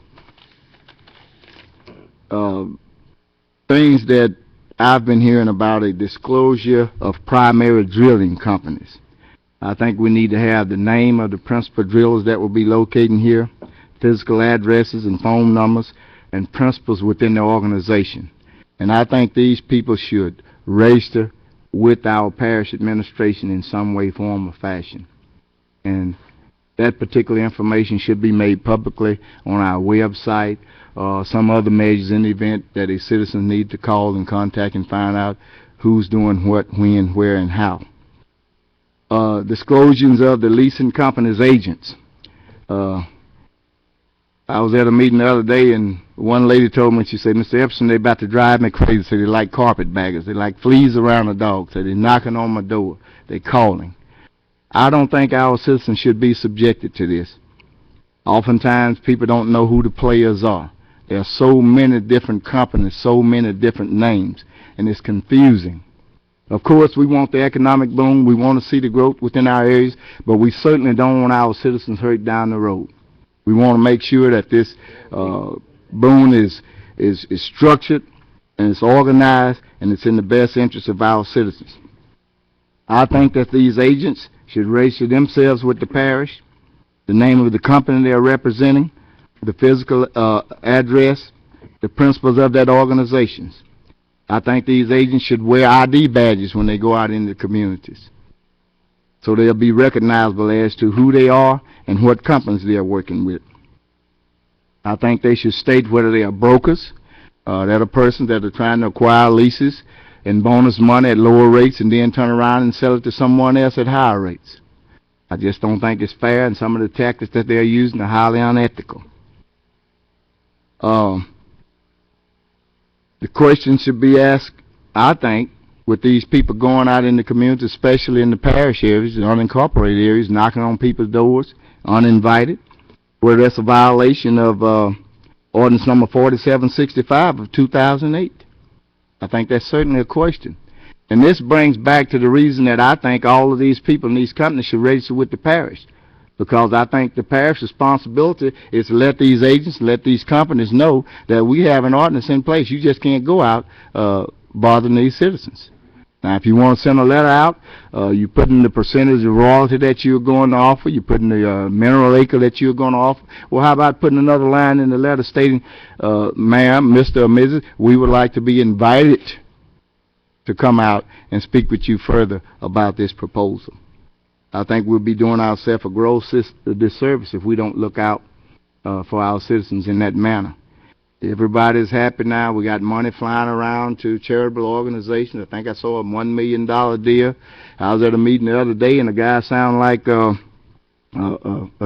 Things that I've been hearing about a disclosure of primary drilling companies. I think we need to have the name of the principal drillers that will be locating here, physical addresses and phone numbers, and principals within the organization. And I think these people should register with our parish administration in some way, form, or fashion. And that particular information should be made publicly on our website, some other measures in the event that a citizen need to call and contact and find out who's doing what, when, where, and how. Disclosures of the leasing company's agents. I was at a meeting the other day, and one lady told me, she said, Mr. Epson, they about to drive me crazy. Said they like carpetbaggers. They like fleas around a dog. Said they're knocking on my door. They're calling. I don't think our citizens should be subjected to this. Oftentimes, people don't know who the players are. There are so many different companies, so many different names, and it's confusing. Of course, we want the economic boom. We want to see the growth within our areas, but we certainly don't want our citizens hurt down the road. We want to make sure that this boom is structured, and it's organized, and it's in the best interest of our citizens. I think that these agents should register themselves with the parish, the name of the company they are representing, the physical address, the principles of that organization. I think these agents should wear ID badges when they go out in the communities, so they'll be recognizable as to who they are and what companies they are working with. I think they should state whether they are brokers, that are persons that are trying to acquire leases and bonus money at lower rates and then turn around and sell it to someone else at higher rates. I just don't think it's fair, and some of the tactics that they're using are highly unethical. The question should be asked, I think, with these people going out in the community, especially in the parish areas, the unincorporated areas, knocking on people's doors, uninvited, where that's a violation of ordinance number 4765 of 2008. I think that's certainly a question. And this brings back to the reason that I think all of these people in these companies should register with the parish. Because I think the parish responsibility is to let these agents, let these companies know that we have an ordinance in place. You just can't go out bothering these citizens. Now, if you want to send a letter out, you put in the percentage of royalty that you're going to offer, you put in the mineral acre that you're going to offer. Well, how about putting another line in the letter stating, ma'am, Mr. or Mrs., we would like to be invited to come out and speak with you further about this proposal. I think we'll be doing ourselves a gross disservice if we don't look out for our citizens in that manner. Everybody's happy now. We got money flying around to charitable organizations. I think I saw a $1 million deal. I was at a meeting the other day, and a guy sounded like a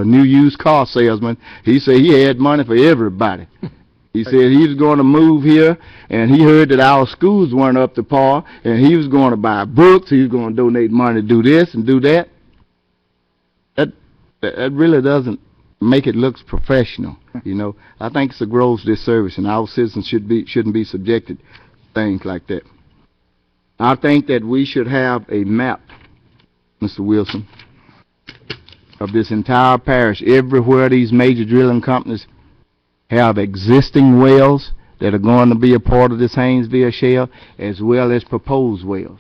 new used car salesman. He said he had money for everybody. He said he was going to move here, and he heard that our schools weren't up to par, and he was going to buy books. He was going to donate money to do this and do that. That really doesn't make it look professional, you know. I think it's a gross disservice, and our citizens shouldn't be subjected to things like that. I think that we should have a map, Mr. Wilson, of this entire parish. Everywhere these major drilling companies have existing wells that are going to be a part of this Haynesville shale, as well as proposed wells.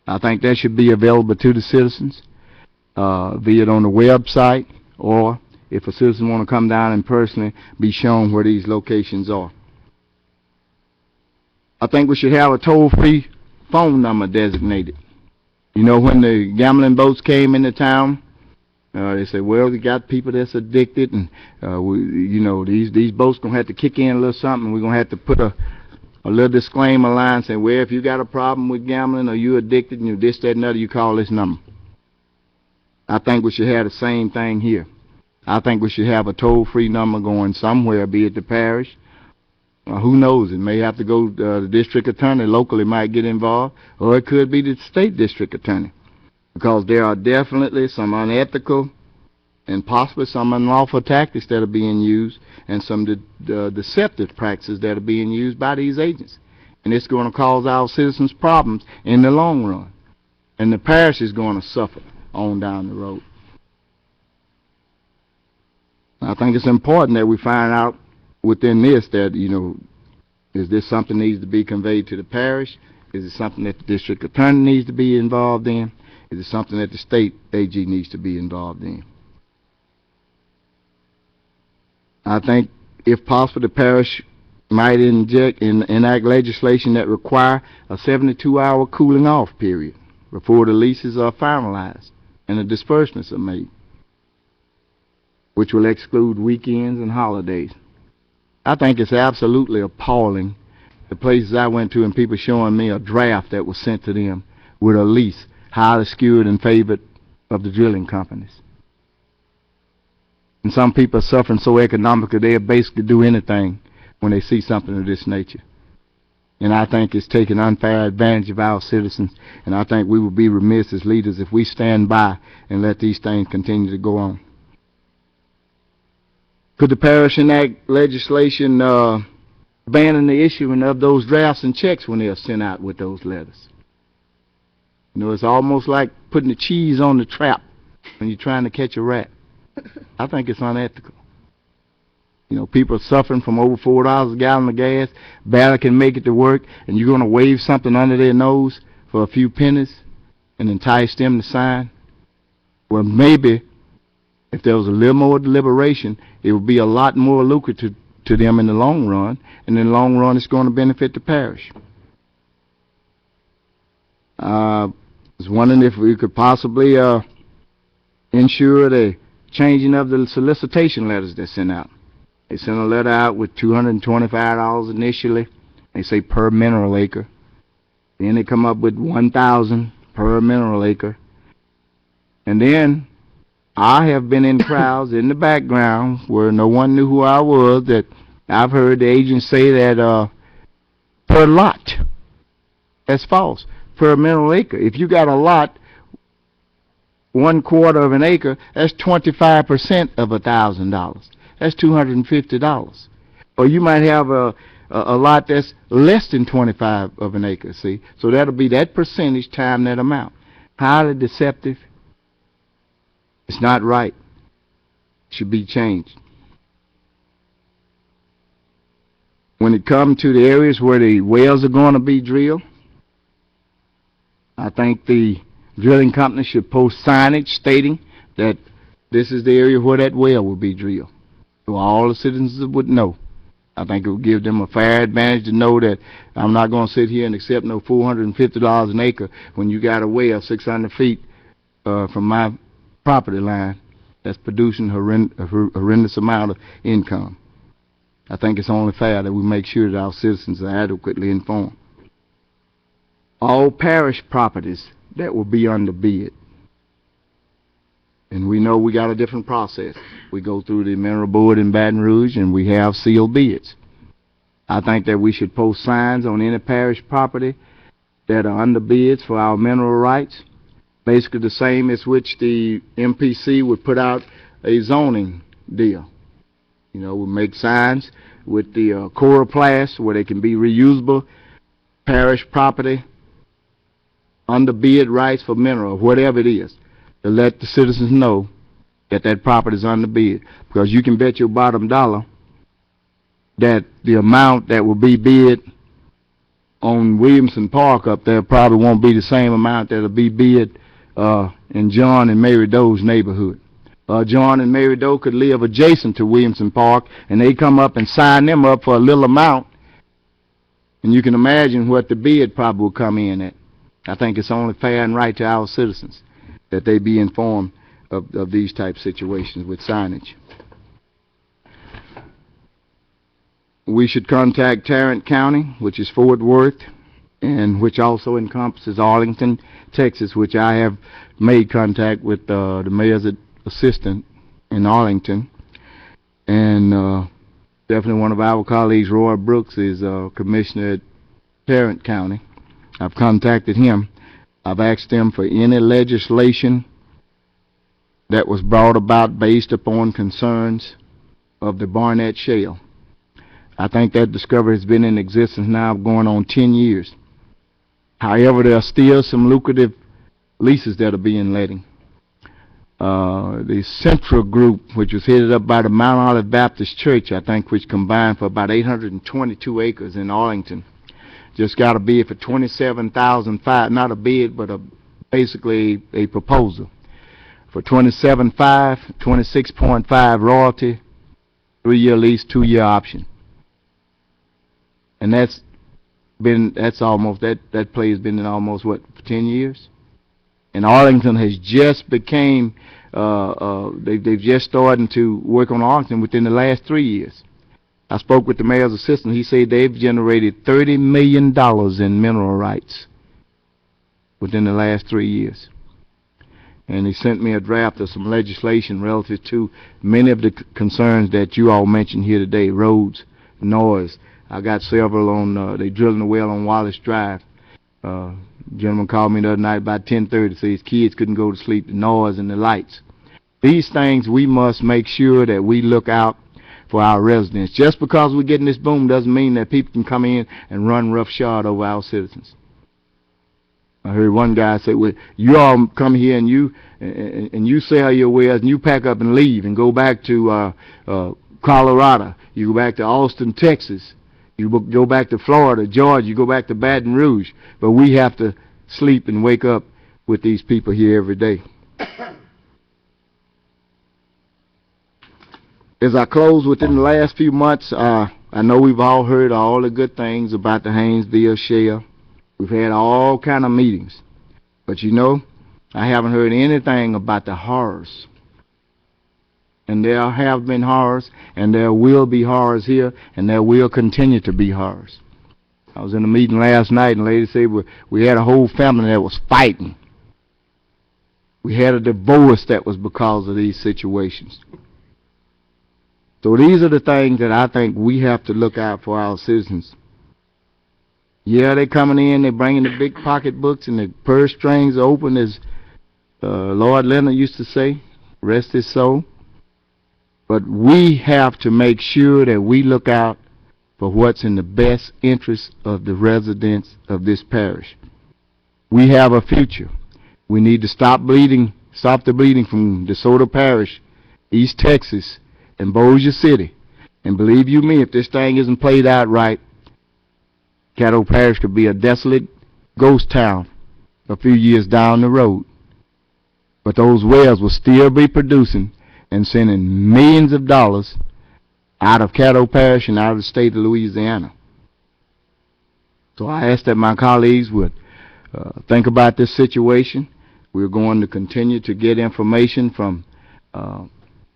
I think that should be available to the citizens, be it on the website, or if a citizen want to come down and personally be shown where these locations are. I think we should have a toll-free phone number designated. You know, when the gambling boats came into town, they said, well, we got people that's addicted, and you know, these boats gonna have to kick in a little something. We're gonna have to put a little disclaimer line saying, well, if you got a problem with gambling or you're addicted and you this, that, and other, you call this number. I think we should have the same thing here. I think we should have a toll-free number going somewhere, be it the parish. Who knows? It may have to go the district attorney locally might get involved, or it could be the state district attorney, because there are definitely some unethical and possibly some unlawful tactics that are being used, and some deceptive practices that are being used by these agents. And it's going to cause our citizens problems in the long run. And the parish is going to suffer on down the road. I think it's important that we find out within this that, you know, is this something that needs to be conveyed to the parish? Is it something that the district attorney needs to be involved in? Is it something that the state AG needs to be involved in? I think, if possible, the parish might enact legislation that require a 72-hour cooling off period before the leases are finalized and the disbursements are made, which will exclude weekends and holidays. I think it's absolutely appalling, the places I went to and people showing me a draft that was sent to them with a lease highly skewed in favor of the drilling companies. And some people are suffering so economically they'll basically do anything when they see something of this nature. And I think it's taking unfair advantage of our citizens, and I think we would be remiss as leaders if we stand by and let these things continue to go on. Could the parish enact legislation banning the issuing of those drafts and checks when they are sent out with those letters? You know, it's almost like putting the cheese on the trap when you're trying to catch a rat. I think it's unethical. You know, people are suffering from over $4 a gallon of gas, barely can make it to work, and you're going to wave something under their nose for a few pennies and entice them to sign? Well, maybe if there was a little more deliberation, it would be a lot more lucrative to them in the long run, and in the long run it's going to benefit the parish. I was wondering if we could possibly ensure the changing of the solicitation letters that's sent out. They send a letter out with $225 initially. They say per mineral acre. Then they come up with 1,000 per mineral acre. And then I have been in crowds in the background where no one knew who I was, that I've heard the agents say that per lot. That's false. Per mineral acre. If you got a lot 1/4 of an acre, that's 25% of $1,000. That's $250. Or you might have a lot that's less than 25 of an acre, see? So that'll be that percentage times that amount. Highly deceptive. It's not right. It should be changed. When it comes to the areas where the wells are going to be drilled, I think the drilling company should post signage stating that this is the area where that well will be drilled, so all the citizens would know. I think it would give them a fair advantage to know that I'm not going to sit here and accept no $450 an acre when you got a well 600 feet from my property line that's producing a horrendous amount of income. I think it's only fair that we make sure that our citizens are adequately informed. All parish properties that will be under bid. And we know we got a different process. We go through the mineral board in Baton Rouge and we have sealed bids. I think that we should post signs on any parish property that are under bids for our mineral rights. Basically the same as which the MPC would put out a zoning deal. You know, we'll make signs with the coroplast where they can be reusable parish property under bid rights for mineral, whatever it is, to let the citizens know that that property is under bid. Because you can bet your bottom dollar that the amount that will be bid on Williamson Park up there probably won't be the same amount that will be bid in John and Mary Doe's neighborhood. John and Mary Doe could live adjacent to Williamson Park, and they come up and sign them up for a little amount, and you can imagine what the bid probably will come in at. I think it's only fair and right to our citizens that they be informed of these type situations with signage. We should contact Tarrant County, which is Fort Worth, and which also encompasses Arlington, Texas, which I have made contact with the mayor's assistant in Arlington. And definitely one of our colleagues, Roy Brooks, is commissioner at Tarrant County. I've contacted him. I've asked him for any legislation that was brought about based upon concerns of the Barnett Shale. I think that discovery has been in existence now going on 10 years. However, there are still some lucrative leases that are being letting. The Central Group, which was headed up by the Mount Olive Baptist Church, I think, which combined for about 822 acres in Arlington, just got a bid for $27,500, not a bid, but basically a proposal for $27,500, 26.5 royalty, 3-year lease, 2-year option. And that play has been in almost, what, 10 years? And Arlington has just became, they've just started to work on Arlington within the last 3 years. I spoke with the mayor's assistant. He said they've generated $30 million in mineral rights within the last 3 years. And he sent me a draft of some legislation relative to many of the concerns that you all mentioned here today: roads, noise. I got several on, they drilling a well on Wallace Drive. Gentleman called me the other night about 10:30, so his kids couldn't go to sleep, the noise and the lights. These things we must make sure that we look out for our residents. Just because we're getting this boom doesn't mean that people can come in and run roughshod over our citizens. I heard one guy say, well, you all come here and you sell your wares and you pack up and leave and go back to Colorado. You go back to Austin, Texas. You go back to Florida, Georgia. You go back to Baton Rouge. But we have to sleep and wake up with these people here every day. As I close, within the last few months, I know we've all heard all the good things about the Haynesville Shale. We've had all kind of meetings. But you know, I haven't heard anything about the horrors. And there have been horrors, and there will be horrors here, and there will continue to be horrors. I was in a meeting last night, and the lady said we had a whole family that was fighting. We had a divorce that was because of these situations. So these are the things that I think we have to look out for our citizens. Yeah, they coming in, they bringing the big pocketbooks and the purse strings open, as Lord Leonard used to say, rest his soul. But we have to make sure that we look out for what's in the best interest of the residents of this parish. We have a future. We need to stop the bleeding from DeSoto Parish, East Texas, and Bossier City. And believe you me, if this thing isn't played out right, Caddo Parish could be a desolate ghost town a few years down the road. But those wells will still be producing and sending millions of dollars out of Caddo Parish and out of the state of Louisiana. So I ask that my colleagues would think about this situation. We're going to continue to get information from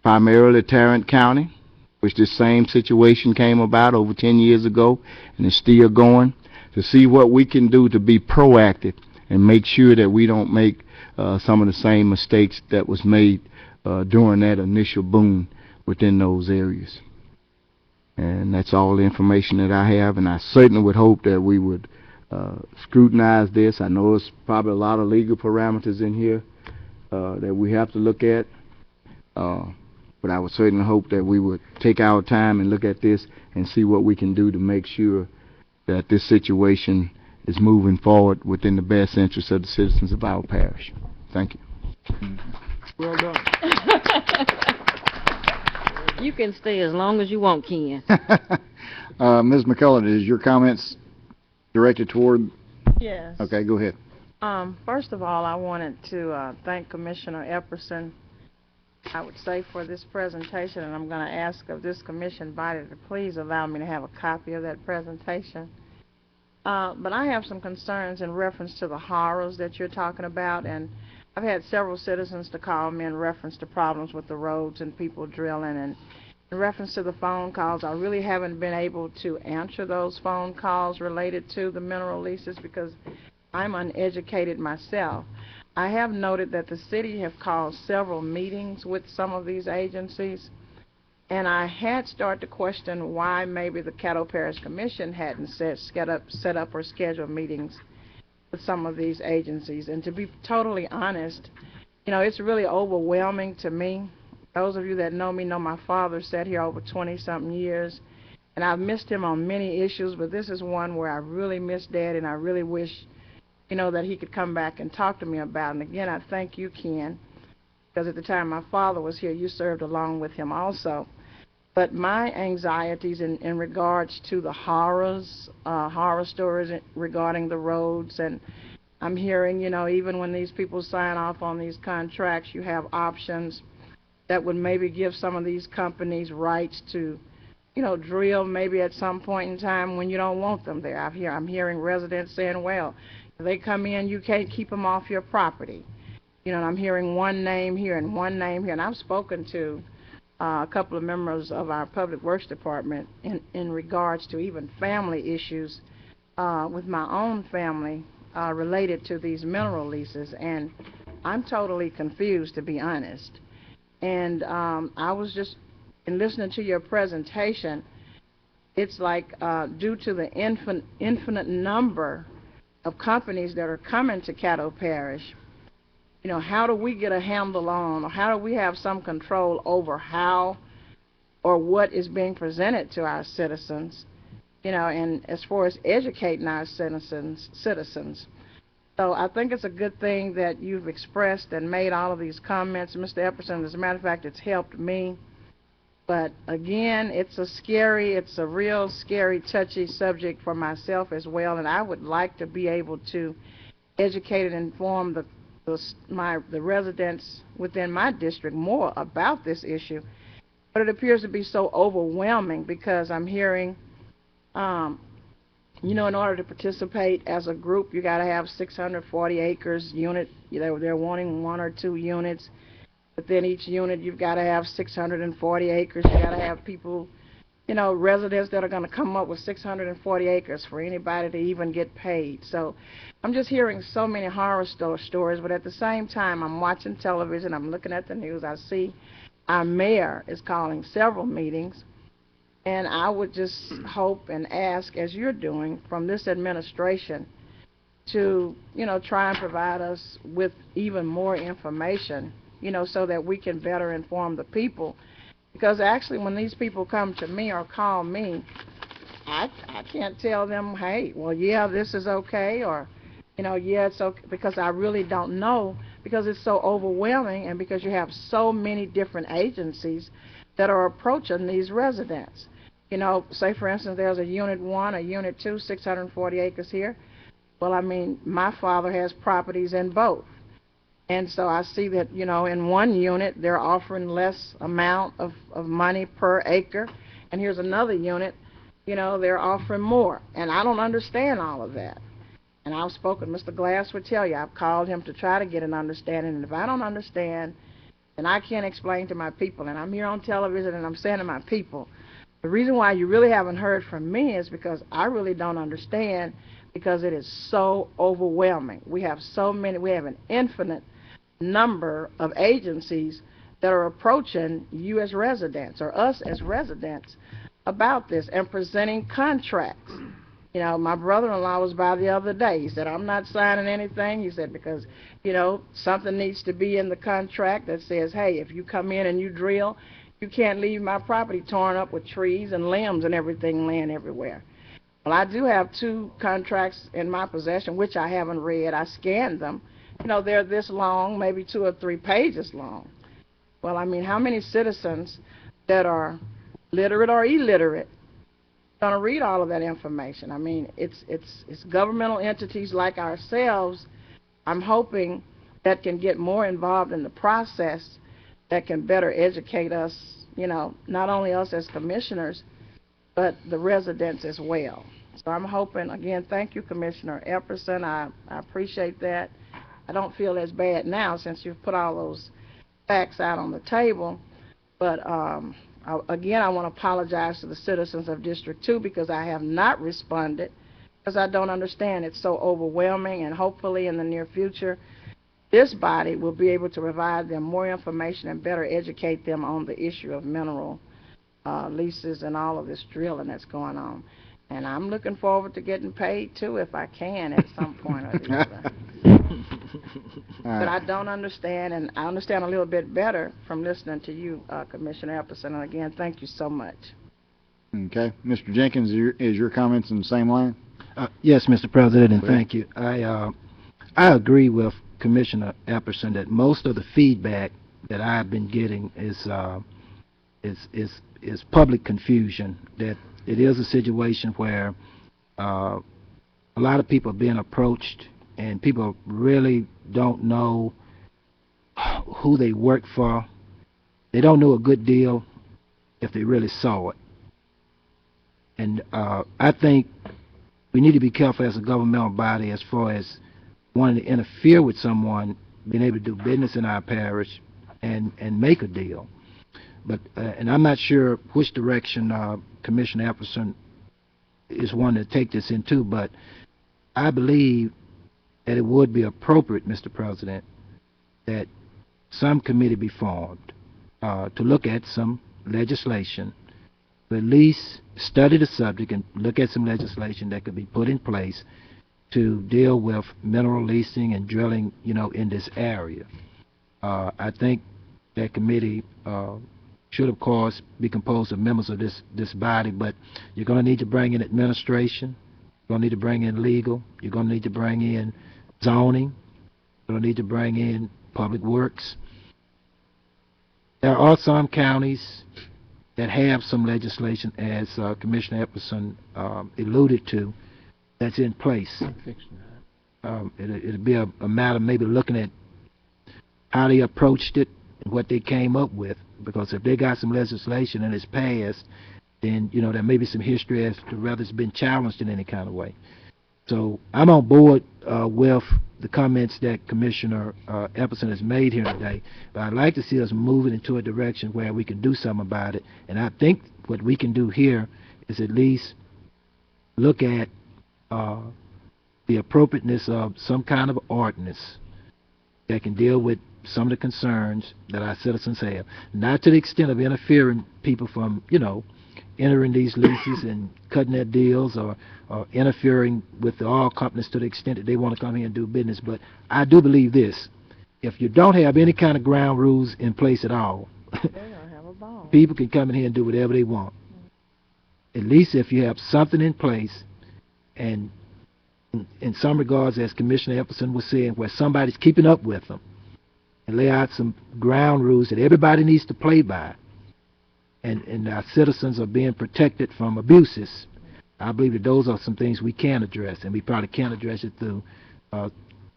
primarily Tarrant County, which this same situation came about over 10 years ago and is still going, to see what we can do to be proactive and make sure that we don't make some of the same mistakes that was made during that initial boom within those areas. And that's all the information that I have, and I certainly would hope that we would scrutinize this. I know it's probably a lot of legal parameters in here that we have to look at, but I would certainly hope that we would take our time and look at this and see what we can do to make sure that this situation is moving forward within the best interest of the citizens of our parish. Thank you. Well done. You can stay as long as you want, Ken. Ms. McCullough, is your comments directed toward? Yes. Okay, go ahead. First of all, I wanted to thank Commissioner Epperson, I would say, for this presentation, and I'm going to ask of this commission body to please allow me to have a copy of that presentation. But I have some concerns in reference to the horrors that you're talking about, and I've had several citizens to call me in reference to problems with the roads and people drilling, and in reference to the phone calls, I really haven't been able to answer those phone calls related to the mineral leases because I'm uneducated myself. I have noted that the city have called several meetings with some of these agencies, and I had started to question why maybe the Caddo Parish Commission hadn't set up or scheduled meetings with some of these agencies. And to be totally honest, you know, it's really overwhelming to me. Those of you that know me know my father sat here over 20-something years, and I've missed him on many issues, but this is one where I really miss Dad, and I really wish, you know, that he could come back and talk to me about it. And again, I thank you, Ken, because at the time my father was here, you served along with him also. But my anxieties in regards to the horror stories regarding the roads, and I'm hearing, you know, even when these people sign off on these contracts, you have options that would maybe give some of these companies rights to, you know, drill maybe at some point in time when you don't want them there. I'm hearing residents saying, well, if they come in, you can't keep them off your property. You know, and I'm hearing one name here and one name here, and I've spoken to a couple of members of our Public Works Department in regards to even family issues with my own family related to these mineral leases, and I'm totally confused, to be honest. And I was just, in listening to your presentation, it's like due to the infinite number of companies that are coming to Caddo Parish, you know, how do we get a handle on, or how do we have some control over how or what is being presented to our citizens, you know, and as far as educating our citizens. So I think it's a good thing that you've expressed and made all of these comments, Mr. Epperson. As a matter of fact, it's helped me. But again, it's a real scary, touchy subject for myself as well, and I would like to be able to educate and inform the residents within my district more about this issue. But it appears to be so overwhelming because I'm hearing, you know, in order to participate as a group, you got to have 640 acres unit. They're wanting 1 or 2 units. Within each unit, you've got to have 640 acres. You got to have people, residents that are going to come up with 640 acres for anybody to even get paid. So I'm just hearing so many horror stories, but at the same time, I'm watching television, I'm looking at the news, I see our mayor is calling several meetings, and I would just hope and ask, as you're doing, from this administration to, try and provide us with even more information, so that we can better inform the people. Because actually, when these people come to me or call me, I can't tell them, hey, well, yeah, this is okay, or, yeah, it's okay, because I really don't know, because it's so overwhelming, and because you have so many different agencies that are approaching these residents. Say, for instance, there's a Unit 1, a Unit 2, 640 acres here. Well, I mean, my father has properties in both. And so I see that, in one unit, they're offering less amount of money per acre. And here's another unit, they're offering more. And I don't understand all of that. And I've spoken, Mr. Glass would tell you, I've called him to try to get an understanding. And if I don't understand, then I can't explain to my people. And I'm here on television and I'm saying to my people, the reason why you really haven't heard from me is because I really don't understand, because it is so overwhelming. We have so many, we have an infinite number of agencies that are approaching you as residents or us as residents about this and presenting contracts. My brother-in-law was by the other day. He said, I'm not signing anything. He said, because, something needs to be in the contract that says, hey, if you come in and you drill, you can't leave my property torn up with trees and limbs and everything laying everywhere. Well, I do have 2 contracts in my possession, which I haven't read. I scanned them. They're this long, maybe 2 or 3 pages long. Well, I mean, how many citizens that are literate or illiterate are going to read all of that information? I mean, it's governmental entities like ourselves, I'm hoping, that can get more involved in the process, that can better educate us, not only us as commissioners, but the residents as well. So I'm hoping, again, thank you, Commissioner Epperson. I appreciate that. I don't feel as bad now since you've put all those facts out on the table. But again, I want to apologize to the citizens of District 2 because I have not responded, because I don't understand. It's so overwhelming, and hopefully in the near future, this body will be able to provide them more information and better educate them on the issue of mineral leases and all of this drilling that's going on. And I'm looking forward to getting paid, too, if I can at some point or the other. But I don't understand, and I understand a little bit better from listening to you, Commissioner Epperson. And again, thank you so much. Okay. Mr. Jenkins, is your comments in the same line? Yes, Mr. President, and thank you. I agree with Commissioner Epperson that most of the feedback that I've been getting is public confusion, that it is a situation where a lot of people are being approached and people really don't know who they work for. They don't know a good deal if they really saw it. And I think we need to be careful as a governmental body as far as wanting to interfere with someone being able to do business in our parish and make a deal. But and I'm not sure which direction Commissioner Epperson is wanting to take this into, but I believe that it would be appropriate, Mr. President, that some committee be formed to look at some legislation, to at least study the subject and look at some legislation that could be put in place to deal with mineral leasing and drilling, in this area. I think that committee should, of course, be composed of members of this body, but you're going to need to bring in administration, you're going to need to bring in legal, you're going to need to bring in zoning, you're going to need to bring in public works. There are some counties that have some legislation, as Commissioner Epperson alluded to, that's in place. It'll be a matter maybe looking at how they approached it and what they came up with, because if they got some legislation and it's passed, then there may be some history as to whether it's been challenged in any kind of way. So I'm on board with the comments that Commissioner Epperson has made here today, but I'd like to see us moving into a direction where we can do something about it. And I think what we can do here is at least look at the appropriateness of some kind of ordinance that can deal with some of the concerns that our citizens have. Not to the extent of interfering people from, entering these leases and cutting their deals or interfering with the oil companies to the extent that they want to come here and do business. But I do believe this. If you don't have any kind of ground rules in place at all, people can come in here and do whatever they want. At least if you have something in place, and in some regards, as Commissioner Epperson was saying, where somebody's keeping up with them, and lay out some ground rules that everybody needs to play by, and our citizens are being protected from abuses. I believe that those are some things we can address, and we probably can address it through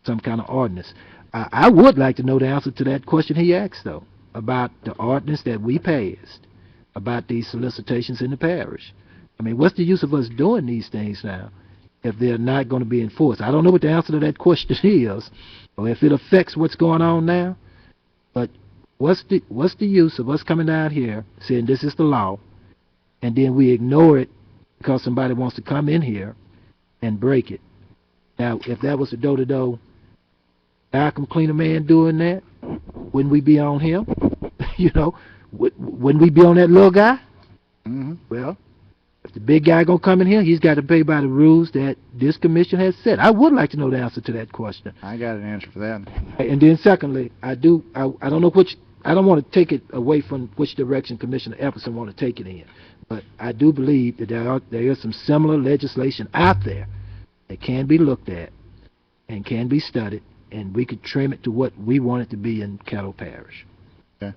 some kind of ordinance. I would like to know the answer to that question he asked, though, about the ordinance that we passed, about these solicitations in the parish. I mean, what's the use of us doing these things now if they're not going to be enforced? I don't know what the answer to that question is, or if it affects what's going on now, but what's the use of us coming down here saying this is the law, and then we ignore it because somebody wants to come in here and break it? Now, if that was a door-to-door vacuum cleaner man doing that, wouldn't we be on him? Wouldn't we be on that little guy? Mm-hmm. Well, if the big guy gonna come in here, he's got to play by the rules that this commission has set. I would like to know the answer to that question. I got an answer for that. And then secondly, I don't know which, I don't want to take it away from which direction Commissioner Epperson want to take it in, but I do believe that there is some similar legislation out there that can be looked at and can be studied, and we could trim it to what we want it to be in Caddo Parish. Okay.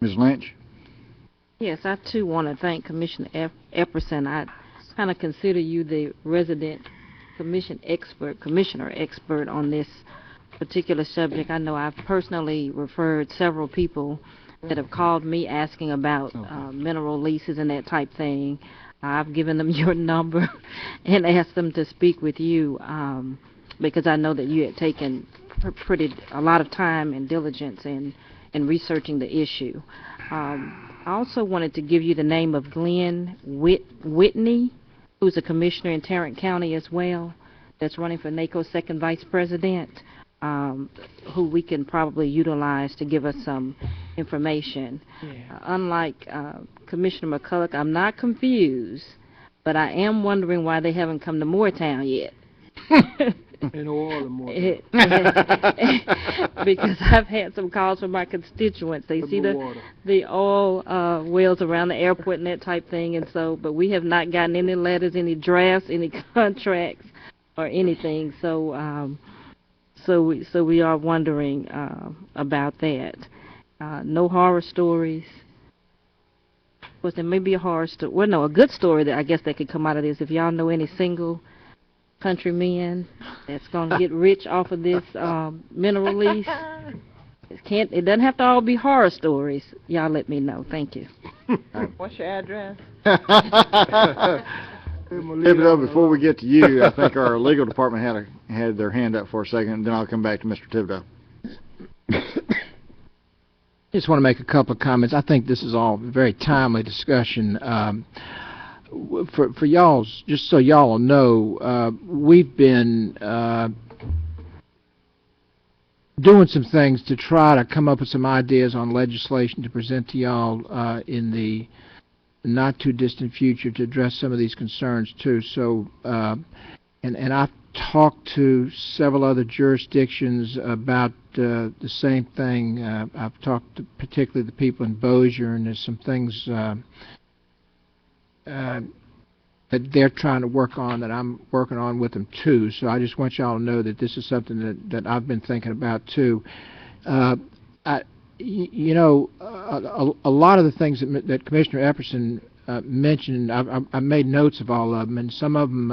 Ms. Lynch? Yes, I too want to thank Commissioner Epperson. I kind of consider you the resident commissioner expert on this particular subject. I know I've personally referred several people that have called me asking about mineral leases and that type thing. I've given them your number and asked them to speak with you because I know that you had taken a lot of time and diligence in researching the issue. I also wanted to give you the name of Glenn Whitney, who's a commissioner in Tarrant County as well, that's running for NACO's second vice president, who we can probably utilize to give us some information. Unlike Commissioner McCulloch, I'm not confused, but I am wondering why they haven't come to Moortown yet. In oil and more. Because I've had some calls from my constituents. They see the oil wells around the airport and that type thing, and so, but we have not gotten any letters, any drafts, any contracts, or anything. So, so we are wondering about that. No horror stories. Of course, there may be a horror story. Well, no, a good story that I guess that could come out of this. If y'all know any single countrymen that's gonna get rich off of this mineral lease, it doesn't have to all be horror stories. Y'all let me know. Thank you. What's your address? Thibodeau, before we get to you, I think our legal department had their hand up for a second, and then I'll come back to Mr. Thibodeau. Just want to make a couple of comments. I think this is all very timely discussion. For y'all, just so y'all know, we've been doing some things to try to come up with some ideas on legislation to present to y'all in the not too distant future to address some of these concerns too. So, and I've talked to several other jurisdictions about the same thing. I've talked to particularly the people in Bossier, and there's some things that they're trying to work on that I'm working on with them too. So I just want y'all to know that this is something that I've been thinking about too. You know, a lot of the things that Commissioner Epperson mentioned, I made notes of all of them, and some of them,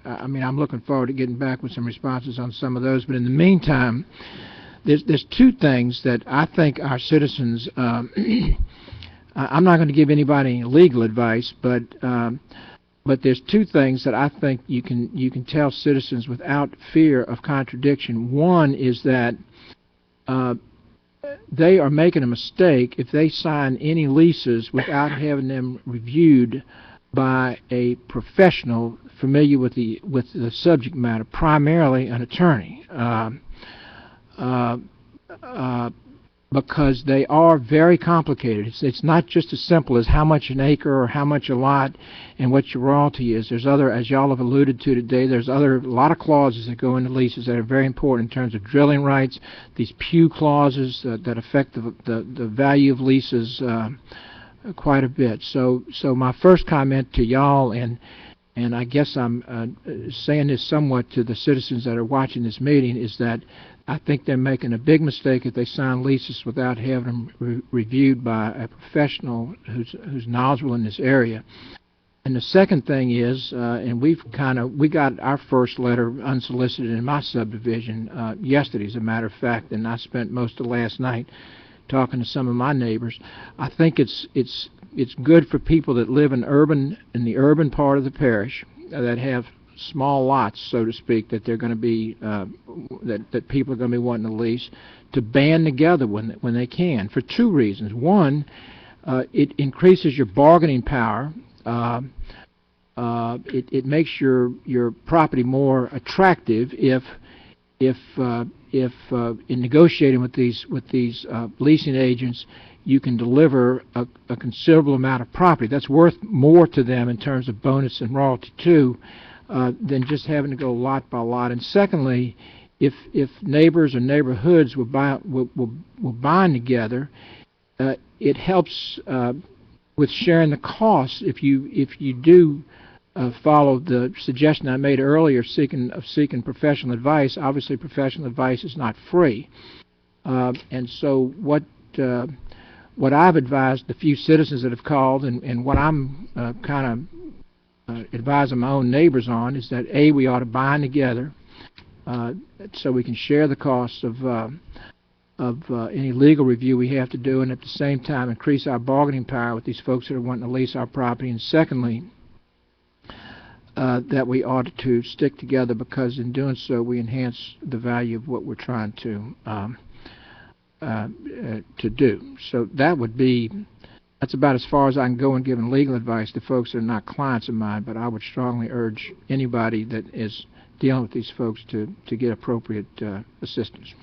I mean, I'm looking forward to getting back with some responses on some of those. But in the meantime, there's two things that I think our citizens, I'm not going to give anybody any legal advice, but but there's two things that I think you can tell citizens without fear of contradiction. One is that they are making a mistake if they sign any leases without having them reviewed by a professional familiar with the subject matter, primarily an attorney, because they are very complicated. It's not just as simple as how much an acre or how much a lot and what your royalty is. There's other, as y'all have alluded to today, there's a lot of clauses that go into leases that are very important in terms of drilling rights, these pew clauses that affect the value of leases quite a bit. So my first comment to y'all, and I guess I'm saying this somewhat to the citizens that are watching this meeting, is that I think they're making a big mistake if they sign leases without having them reviewed by a professional who's knowledgeable in this area. And the second thing is, and we got our first letter unsolicited in my subdivision yesterday, as a matter of fact, and I spent most of last night talking to some of my neighbors. I think it's good for people that live in the urban part of the parish that have small lots, so to speak, that they're going to be that people are going to be wanting to lease, to band together when they can, for two reasons. One, it increases your bargaining power. It makes your property more attractive if in negotiating with these leasing agents, you can deliver a considerable amount of property that's worth more to them in terms of bonus and royalty too, than just having to go lot by lot. And secondly, if neighbors or neighborhoods will bind together, it helps with sharing the costs. If you do follow the suggestion I made earlier, seeking professional advice. Obviously, professional advice is not free, and so what I've advised the few citizens that have called, and what I'm kind of advising my own neighbors on, is that we ought to bind together so we can share the costs of any legal review we have to do, and at the same time increase our bargaining power with these folks that are wanting to lease our property. And secondly, that we ought to stick together, because in doing so we enhance the value of what we're trying to do. So that's about as far as I can go in giving legal advice to folks that are not clients of mine, but I would strongly urge anybody that is dealing with these folks to get appropriate assistance.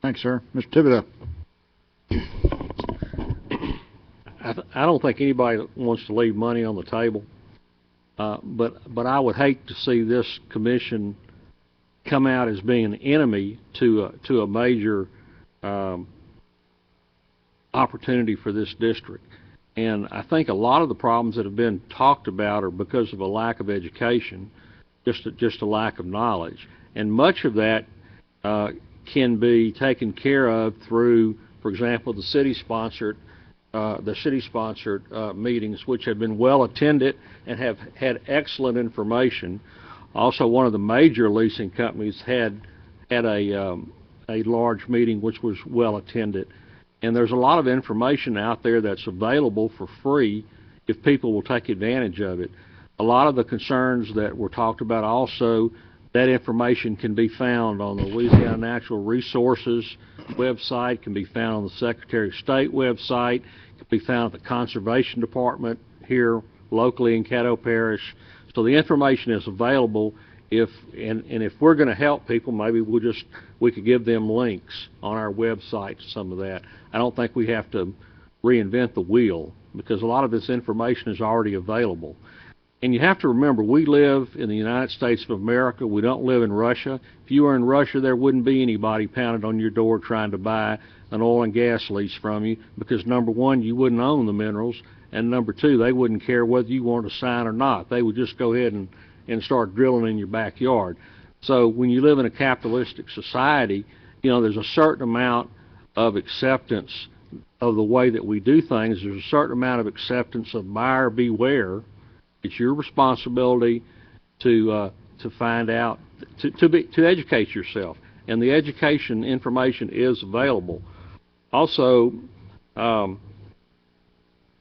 Thanks, sir. Mr. Thibodeau. I don't think anybody wants to leave money on the table. But I would hate to see this commission come out as being an enemy to a major opportunity for this district. And I think a lot of the problems that have been talked about are because of a lack of education, just a lack of knowledge. And much of that can be taken care of through, for example, the city-sponsored meetings, which have been well attended and have had excellent information. Also, one of the major leasing companies had a large meeting which was well attended. And there's a lot of information out there that's available for free if people will take advantage of it. A lot of the concerns that were talked about also, that information can be found on the Louisiana Natural Resources website, can be found on the Secretary of State website, can be found at the Conservation Department here locally in Caddo Parish. So the information is available. If we're going to help people, maybe we could give them links on our website to some of that. I don't think we have to reinvent the wheel, because a lot of this information is already available. And you have to remember, we live in the United States of America. We don't live in Russia. If you were in Russia, there wouldn't be anybody pounding on your door trying to buy an oil and gas lease from you, because number one, you wouldn't own the minerals, and number two, they wouldn't care whether you wanted to sign or not. They would just go ahead and start drilling in your backyard. So when you live in a capitalistic society, there's a certain amount of acceptance of the way that we do things. There's a certain amount of acceptance of buyer beware. It's your responsibility to find out, to educate yourself, and the education information is available. Also, I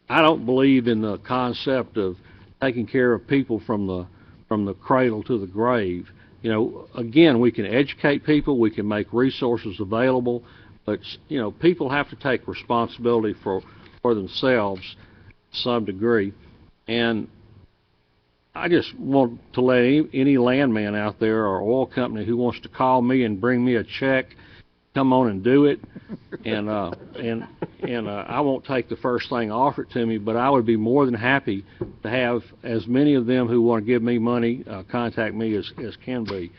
don't believe in the concept of taking care of people from the cradle to the grave. You know, again, we can educate people, we can make resources available, but, you know, people have to take responsibility for themselves to some degree. And I just want to let any landman out there or oil company who wants to call me and bring me a check, come on and do it. And I won't take the first thing offered to me, but I would be more than happy to have as many of them who want to give me money contact me as can be.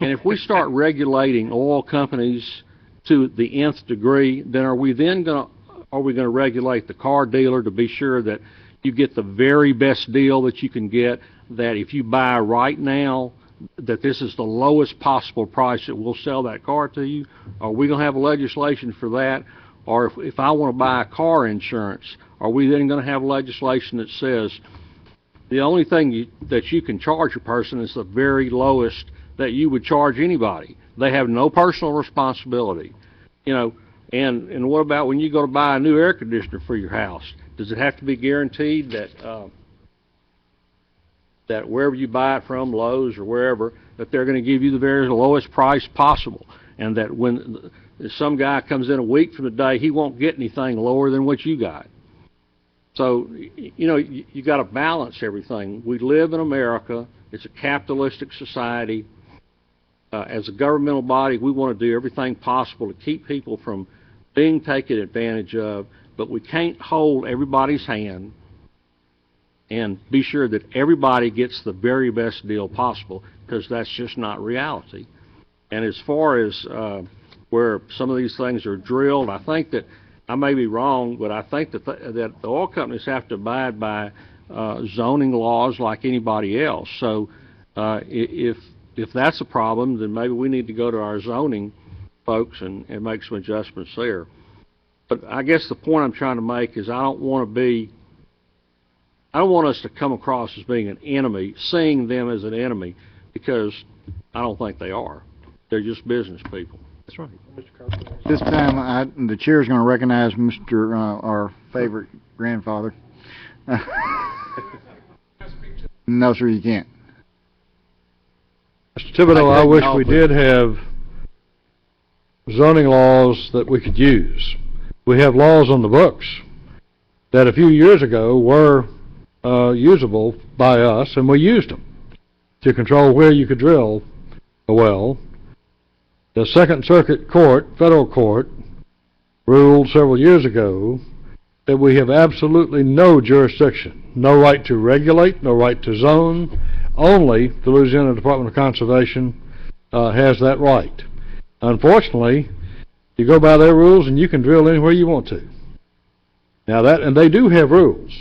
And if we start regulating oil companies to the nth degree, then are we going to regulate the car dealer to be sure that you get the very best deal that you can get, that if you buy right now, that this is the lowest possible price that we'll sell that car to you? Are we going to have legislation for that? Or if I want to buy a car insurance, are we then going to have legislation that says the only thing that you can charge a person is the very lowest that you would charge anybody? They have no personal responsibility, you know. And what about when you go to buy a new air conditioner for your house? Does it have to be guaranteed that that wherever you buy it from, Lowe's or wherever, that they're going to give you the very lowest price possible, and that when some guy comes in a week from the day, he won't get anything lower than what you got? So, you know, you got to balance everything. We live in America. It's a capitalistic society. As a governmental body, we want to do everything possible to keep people from being taken advantage of, but we can't hold everybody's hand and be sure that everybody gets the very best deal possible, because that's just not reality. And as far as where some of these things are drilled, I think that, I may be wrong, but I think that that the oil companies have to abide by zoning laws like anybody else. So if that's a problem, then maybe we need to go to our zoning folks and make some adjustments there. But I guess the point I'm trying to make is I don't want us to come across as being an enemy, seeing them as an enemy, because I don't think they are. They're just business people. That's right. This time, the chair is going to recognize Mr. Our favorite grandfather. No, sir, you can't. Mr. Thibodeau, I wish we did have zoning laws that we could use. We have laws on the books that a few years ago were usable by us, and we used them to control where you could drill a well. The Second Circuit Court, federal court, ruled several years ago that we have absolutely no jurisdiction, no right to regulate, no right to zone. Only the Louisiana Department of Conservation has that right. Unfortunately, you go by their rules and you can drill anywhere you want to. Now and they do have rules,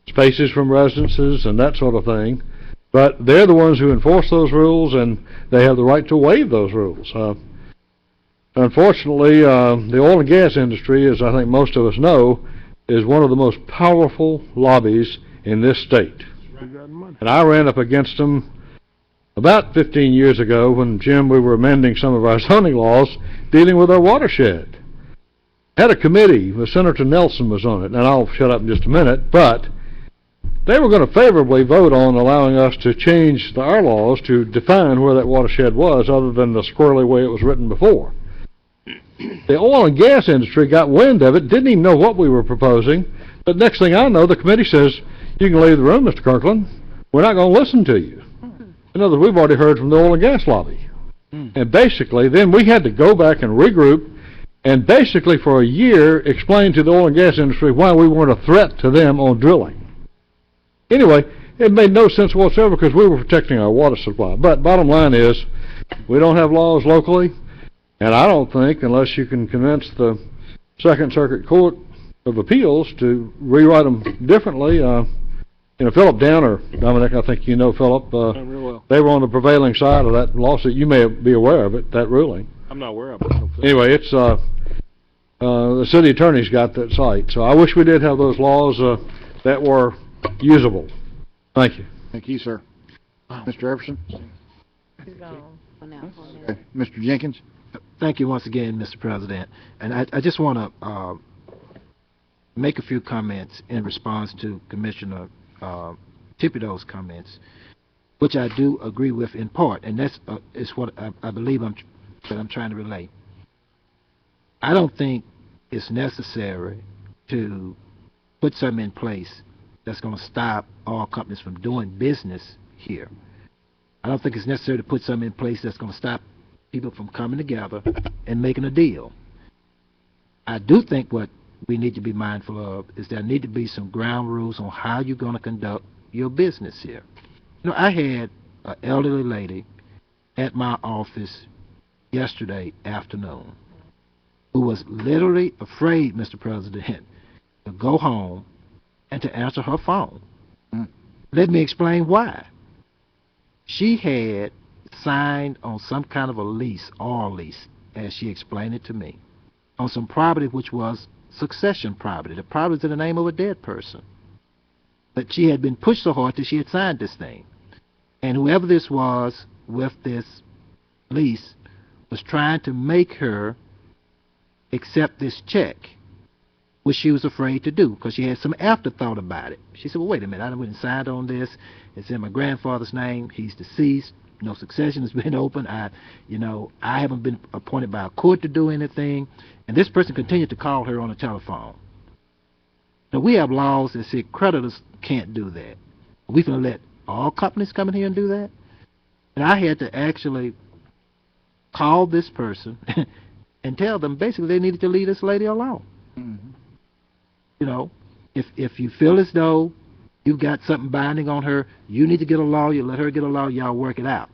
spaces from residences and that sort of thing, but they're the ones who enforce those rules, and they have the right to waive those rules. Unfortunately, the oil and gas industry, as I think most of us know, is one of the most powerful lobbies in this state. And I ran up against them about 15 years ago when, Jim, we were amending some of our zoning laws dealing with our watershed. Had a committee, Senator Nelson was on it, and I'll shut up in just a minute, but they were going to favorably vote on allowing us to change our laws to define where that watershed was, other than the squirrely way it was written before. The oil and gas industry got wind of it, didn't even know what we were proposing, but next thing I know, the committee says, "You can leave the room, Mr. Kirkland. We're not going to listen to you." In other words, we've already heard from the oil and gas lobby. And basically, then we had to go back and regroup, and basically for a year explain to the oil and gas industry why we weren't a threat to them on drilling. Anyway, it made no sense whatsoever because we were protecting our water supply. But bottom line is, we don't have laws locally, and I don't think, unless you can convince the Second Circuit Court of Appeals to rewrite them differently. Philip Downer, Dominic, I think you know Philip, well. they were on the prevailing side of that lawsuit. You may be aware of it, that ruling. I'm not aware of it. Anyway, it's the city attorney's got that site. So I wish we did have those laws that were usable. Thank you. Thank you, sir. Mr. Everson? He's gone for now. Okay. Mr. Jenkins? Thank you once again, Mr. President. And I just want to make a few comments in response to Commissioner tip of those comments, which I do agree with in part, and that's is what I believe that I'm trying to relay. I don't think it's necessary to put something in place that's going to stop all companies from doing business here. I don't think it's necessary to put something in place that's going to stop people from coming together and making a deal. I do think what we need to be mindful of is there need to be some ground rules on how you're going to conduct your business here. You know, I had an elderly lady at my office yesterday afternoon who was literally afraid, Mr. President, to go home and to answer her phone. Let me explain why. She had signed on some kind of a lease, or lease, as she explained it to me, on some property which was succession property. The property was in the name of a dead person. But she had been pushed so hard that she had signed this thing. And whoever this was with this lease was trying to make her accept this check, which she was afraid to do because she had some afterthought about it. She said, well, wait a minute, I went and signed on this. It's in my grandfather's name. He's deceased. No succession has been open. I haven't been appointed by a court to do anything. And this person continued to call her on the telephone. Now, we have laws that say creditors can't do that. We're going to let all companies come in here and do that? And I had to actually call this person and tell them basically they needed to leave this lady alone. You know, if you feel as though you've got something binding on her, you need to get a lawyer, let her get a lawyer, y'all work it out.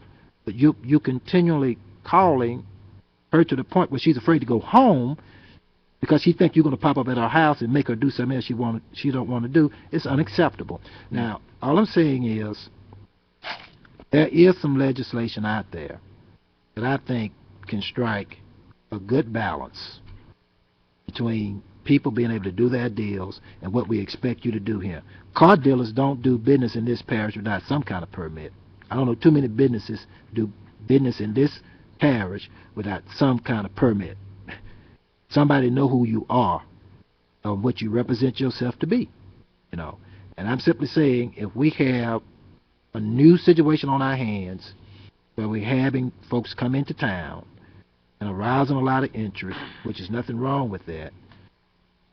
But you continually calling her to the point where she's afraid to go home because she thinks you're going to pop up at her house and make her do something else she don't want to do. It's unacceptable. Now, all I'm saying is there is some legislation out there that I think can strike a good balance between people being able to do their deals and what we expect you to do here. Car dealers don't do business in this parish without some kind of permit. I don't know too many businesses do business in this parish without some kind of permit. Somebody know who you are and what you represent yourself to be, you know. And I'm simply saying if we have a new situation on our hands where we're having folks come into town and arousing a lot of interest, which is nothing wrong with that,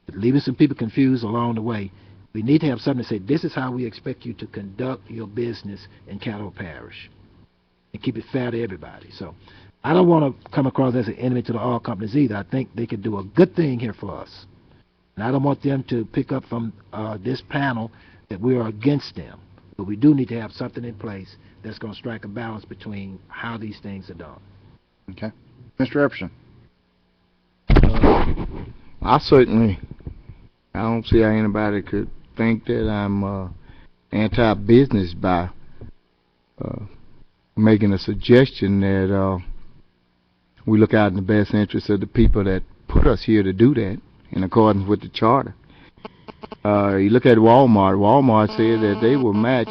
but leaving some people confused along the way, we need to have something to say, this is how we expect you to conduct your business in Caddo Parish and keep it fair to everybody. So I don't want to come across as an enemy to the oil companies either. I think they could do a good thing here for us. And I don't want them to pick up from this panel that we are against them. But we do need to have something in place that's going to strike a balance between how these things are done. Okay. Mr. Epperson. I don't see how anybody could think that I'm anti-business by making a suggestion that we look out in the best interest of the people that put us here to do that in accordance with the charter. You look at Walmart. Walmart said that they will match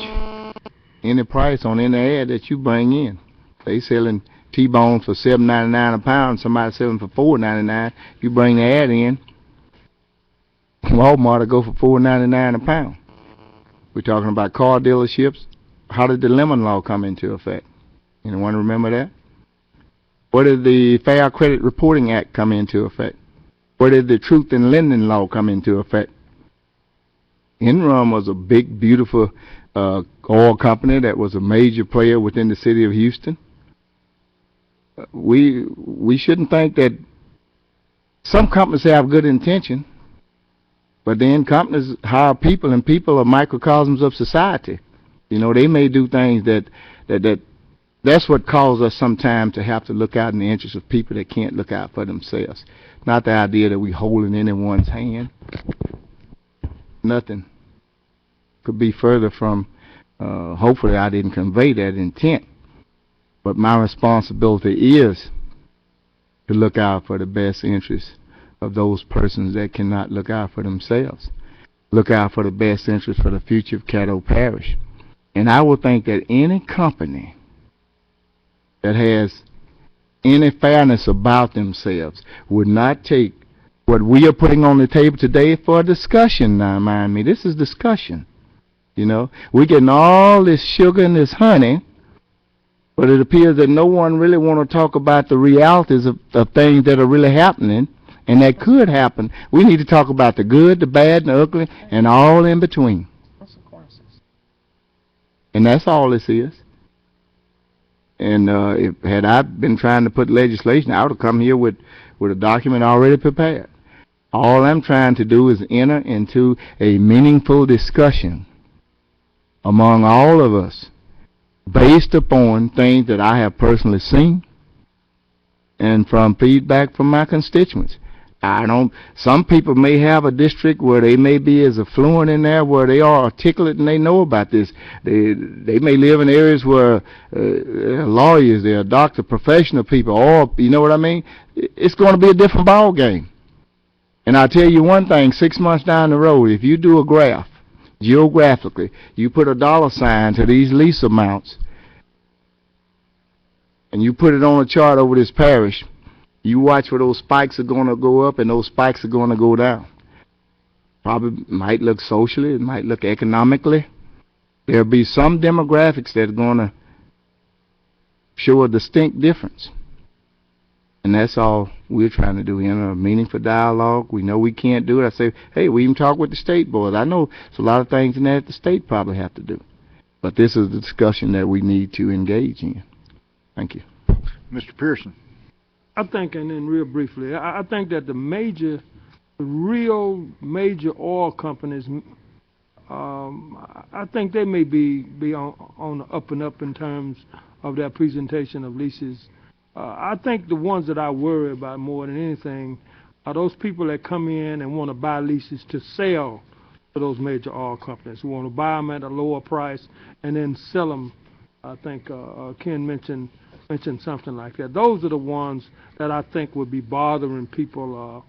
any price on any ad that you bring in. They selling T-bones for $7.99 a pound. Somebody selling for $4.99. You bring the ad in, Walmart will go for $4.99 a pound. We're talking about car dealerships. How did the lemon law come into effect? Anyone remember that? Where did the Fair Credit Reporting Act come into effect? Where did the Truth in Lending law come into effect? Enron was a big, beautiful oil company that was a major player within the city of Houston. We shouldn't think that some companies have good intention, but then companies hire people, and people are microcosms of society. You know, they may do things that's what causes us sometimes to have to look out in the interest of people that can't look out for themselves. Not the idea that we holding anyone's hand. Nothing could be further from, hopefully I didn't convey that intent. But my responsibility is to look out for the best interests of those persons that cannot look out for themselves. Look out for the best interest for the future of Caddo Parish. And I would think that any company that has any fairness about themselves would not take what we are putting on the table today for a discussion. Now, mind me, this is discussion. You know, we're getting all this sugar and this honey, but it appears that no one really want to talk about the realities of things that are really happening and that could happen. We need to talk about the good, the bad, and the ugly, and all in between. And that's all this is. And had I been trying to put legislation, I would have come here with a document already prepared. All I'm trying to do is enter into a meaningful discussion among all of us based upon things that I have personally seen and from feedback from my constituents. Some people may have a district where they may be as affluent in there, where they are articulate and they know about this. They may live in areas where they're lawyers, they're doctors, professional people, or, you know what I mean? It's going to be a different ball game. And I'll tell you one thing, 6 months down the road, if you do a graph, geographically, you put a dollar sign to these lease amounts, and you put it on a chart over this parish, you watch where those spikes are going to go up and those spikes are going to go down. Probably might look socially, it might look economically. There'll be some demographics that are going to show a distinct difference. And that's all we're trying to do, enter a meaningful dialogue. We know we can't do it. I say, hey, we even talk with the state board. I know there's a lot of things in there that the state probably have to do. But this is the discussion that we need to engage in. Thank you. Mr. Pearson. I think, and then real briefly, I think that the real major oil companies, I think they may be on the up and up in terms of their presentation of leases. I think the ones that I worry about more than anything are those people that come in and want to buy leases to sell to those major oil companies, who want to buy them at a lower price and then sell them. I think Ken mentioned something like that. Those are the ones that I think would be bothering people,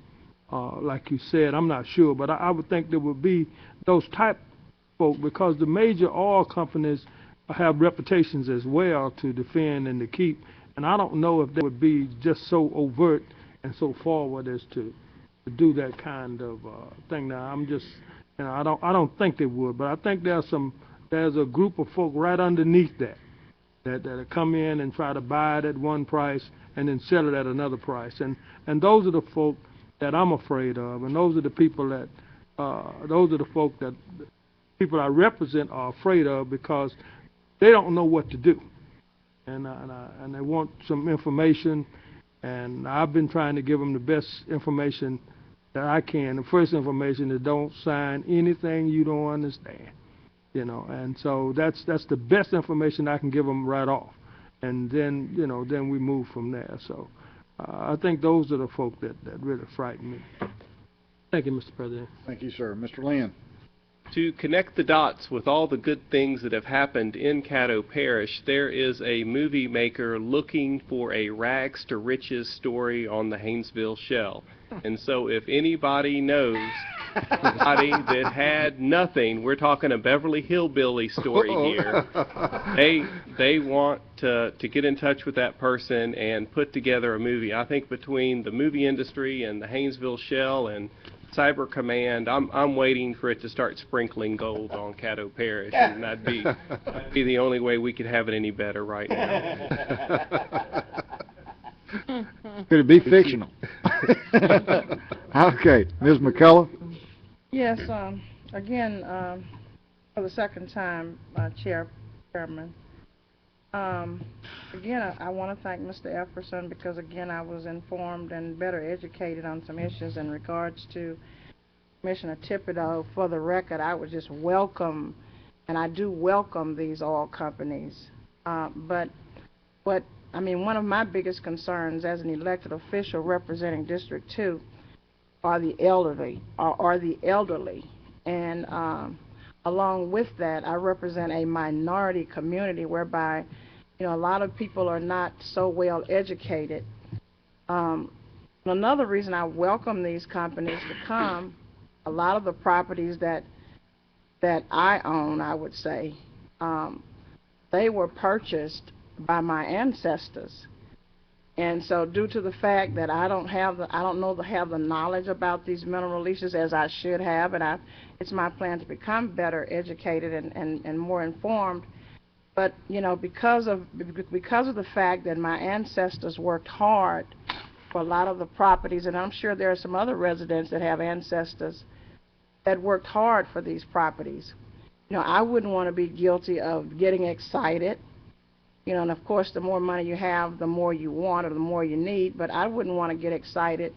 like you said. I'm not sure, but I would think there would be those type folk, because the major oil companies have reputations as well to defend and to keep, and I don't know if they would be just so overt and so forward as to do that kind of thing. Now, I'm just, I don't think they would, but I think there's a group of folk right underneath that come in and try to buy it at one price and then sell it at another price. And those are the folk that I'm afraid of, and those are the people that, people I represent are afraid of, because they don't know what to do. And they want some information, and I've been trying to give them the best information that I can. The first information is don't sign anything you don't understand. And so that's the best information I can give them right off, and then then we move from there. So I think those are the folk that really frighten me. Thank you, Mr. President. Thank you, sir. Mr. Lynn. To connect the dots with all the good things that have happened in Caddo Parish, there is a movie maker looking for a rags to riches story on the Haynesville Shell. And so if anybody knows somebody that had nothing, we're talking a Beverly Hillbilly story here, they want to get in touch with that person and put together a movie. I think between the movie industry and the Haynesville Shell and Cyber Command, I'm waiting for it to start sprinkling gold on Caddo Parish, and that'd be the only way we could have it any better right now. Could it be fictional? Okay, Ms. McCullough. Yes, again, for the second time, Chairman. Again, I want to thank Mr. Epperson, because again I was informed and better educated on some issues in regards to Commissioner Thibodeau. For the record, I would just welcome, and I do welcome these oil companies. But one of my biggest concerns as an elected official representing District 2 are the elderly, and along with that, I represent a minority community whereby a lot of people are not so well educated. Another reason I welcome these companies to come, a lot of the properties that I own, I would say, they were purchased by my ancestors. And so due to the fact that I don't have the knowledge about these mineral leases as I should have, and it's my plan to become better educated and more informed. But, you know, because of the fact that my ancestors worked hard for a lot of the properties, and I'm sure there are some other residents that have ancestors that worked hard for these properties. You know, I wouldn't want to be guilty of getting excited. You know, and of course, the more money you have, the more you want or the more you need, but I wouldn't want to get excited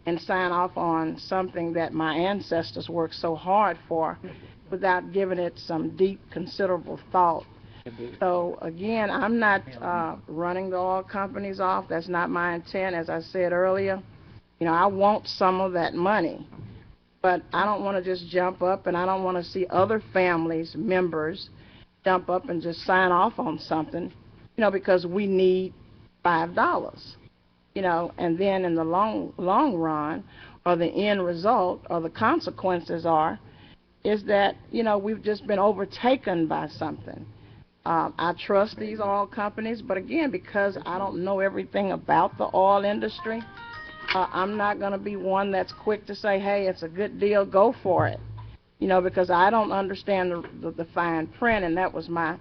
and sign off on something that my ancestors worked so hard for without giving it some deep, considerable thought. So, again, I'm not running the oil companies off. That's not my intent, as I said earlier. You know, I want some of that money, but I don't want to just jump up, and I don't want to see other families, members, jump up and just sign off on something, you know, because we need $5, you know, and then in the long run, or the end result, or the consequences is that, you know, we've just been overtaken by something. I trust these oil companies, but again, because I don't know everything about the oil industry, I'm not going to be one that's quick to say, hey, it's a good deal, go for it. You know, because I don't understand the fine print, and that was my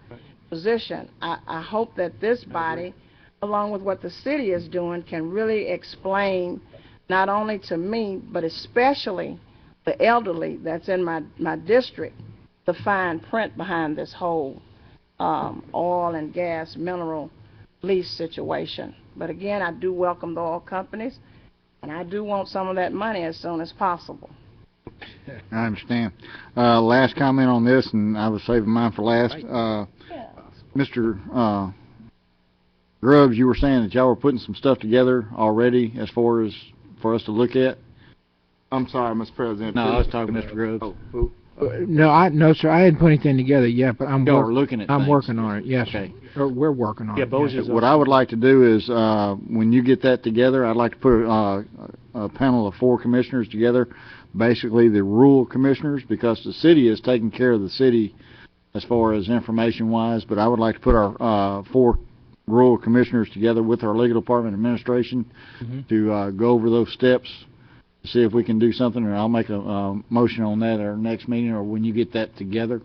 position. I hope that this body, along with what the city is doing, can really explain not only to me, but especially the elderly that's in my district, the fine print behind this whole oil and gas mineral lease situation. But again, I do welcome the oil companies, and I do want some of that money as soon as possible. I understand. Last comment on this, and I was saving mine for last. Mr. Grubbs, you were saying that y'all were putting some stuff together already as far as for us to look at? I'm sorry, Mr. President. No, I was talking to Mr. Grubbs. Oh, who? No, sir, I hadn't put anything together yet, but I'm looking at I'm things. working on it. Yes, Okay. Or we're working on it. Yes. What I would like to do is, when you get that together, I'd like to put a panel of 4 commissioners together, basically the rural commissioners, because the city is taking care of the city as far as information-wise, but I would like to put our 4 rural commissioners together with our legal department administration to go over those steps, see if we can do something, and I'll make a motion on that at our next meeting or when you get that together.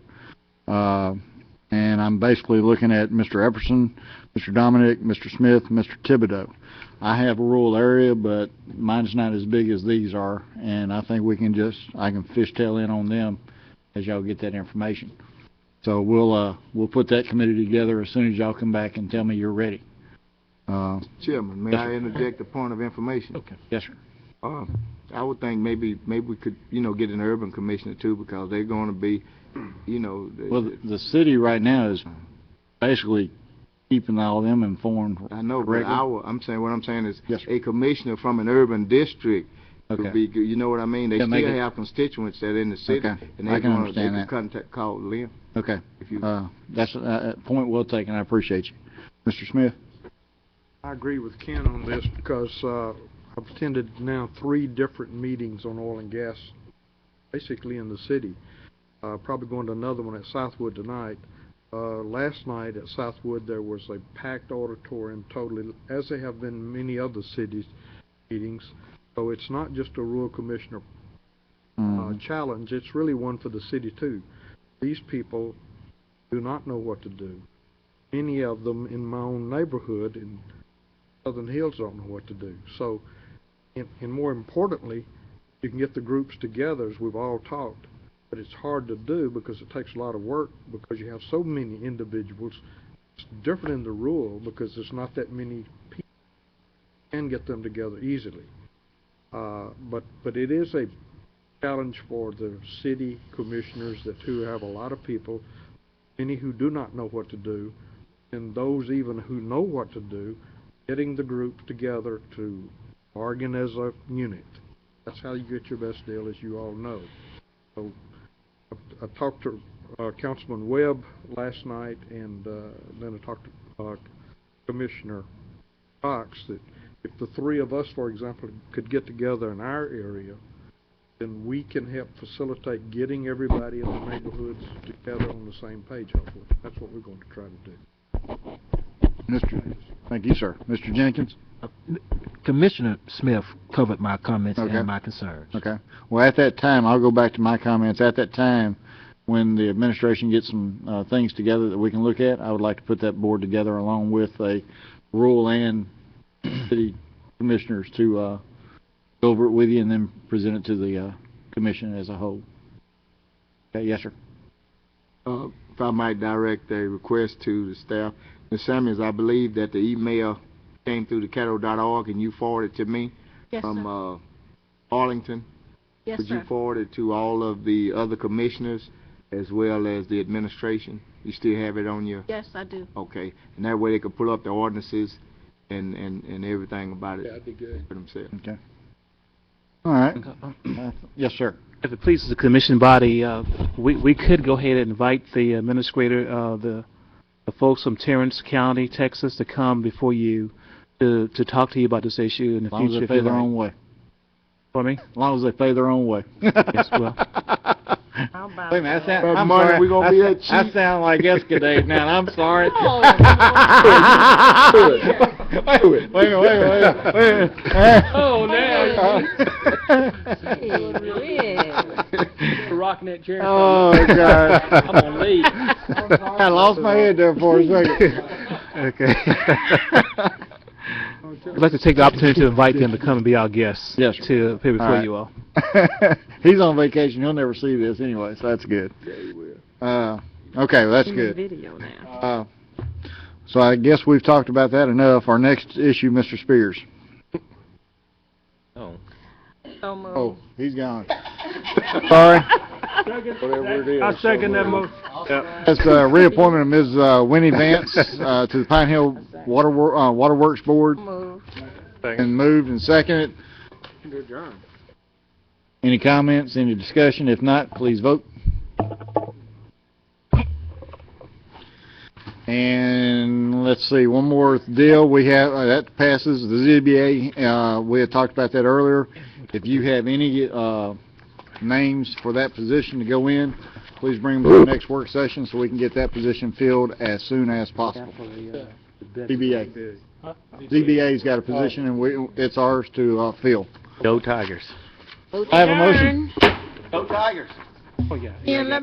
And I'm basically looking at Mr. Epperson, Mr. Dominic, Mr. Smith, Mr. Thibodeau. I have a rural area, but mine's not as big as these are, and I think I can fishtail in on them as y'all get that information. So we'll put that committee together as soon as y'all come back and tell me you're ready. Chairman, may yes, I sir. interject a point of information? Okay. Yes, sir. I would think maybe we could, you know, get an urban commissioner too, because they're going to be, you know. Well, the city right now is basically keeping all of them informed. I know, but what I'm saying is yes, a commissioner from an urban district okay. would be good. You know what I mean? They still have constituents that are in the city, okay. and I can understand that. Call them. Okay. If you, that's a point well taken. I appreciate you. Mr. Smith? I agree with Ken on this because I've attended now 3 different meetings on oil and gas, basically in the city. Probably going to another one at Southwood tonight. Last night at Southwood there was a packed auditorium totally, as they have been many other cities meetings. So it's not just a rural commissioner challenge, it's really one for the city too. These people do not know what to do. Many of them in my own neighborhood in Southern Hills don't know what to do. So, and more importantly, you can get the groups together as we've all talked, but it's hard to do because it takes a lot of work because you have so many individuals. It's different in the rural because there's not that many people. You can get them together easily. But it is a challenge for the city commissioners who have a lot of people, many who do not know what to do, and those even who know what to do, getting the group together to bargain as a unit. That's how you get your best deal, as you all know. So I talked to Councilman Webb last night, and then I talked to Commissioner Fox, that if the 3 of us, for example, could get together in our area, then we can help facilitate getting everybody in the neighborhoods together on the same page, hopefully. That's what we're going to try to do. Thank you, sir. Mr. Jenkins? Commissioner Smith covered my comments Okay. and my concerns. Okay. Well, at that time, I'll go back to my comments. At that time, when the administration gets some things together that we can look at, I would like to put that board together along with a rural and city commissioners to go over it with you and then present it to the commission as a whole. Okay, yes, sir. If I might direct a request to the staff. Ms. Samuels, I believe that the email came through the Caddo.org and you forwarded it to me Yes, from sir. Arlington. Yes, Would sir. you forward it to all of the other commissioners as well as the administration? You still have it on your... Yes, I do. Okay. And that way they could pull up the ordinances and everything about it. Yeah, that'd be good. For themselves. Okay. All right. Yes, sir. If it pleases the commission body, we could go ahead and invite the administrator, the folks from Terrence County, Texas, to come before you to talk to you about this issue in the As long as future. they if pay you their like. own way. For me? As long as they pay their own way. Yes, well. How about Wait a minute, That I'm money sorry. we gonna be that I cheap? sound like Escadade now. I'm sorry. Wait. Wait. Oh, now Yeah. rocking that chair. Oh, God. I'm gonna leave. I lost my head there for a second. Okay. I'd like to take the opportunity to invite them to come and be our guests. Yes, sir. To appear before All right. you all. He's on vacation. He'll never see this anyway, so that's good. Okay, well, that's In the good. video now. So I guess we've talked about that enough. Our next issue, Mr. Spears. So Oh, he's gone. Sorry. Whatever it is. I second that motion. That's reappointment of Ms. Winnie Vance to the Pine Hill Waterworks Board. And moved and seconded. Good job. Any comments, any discussion? If not, please vote. And let's see, one more deal. We have, that passes the ZBA. We had talked about that earlier. If you have any names for that position to go in, please bring them to the next work session so we can get that position filled as soon as possible. ZBA. ZBA's got a position and it's ours to fill. Go Tigers. I have a motion. Go Tigers. Oh, yeah. Yeah, let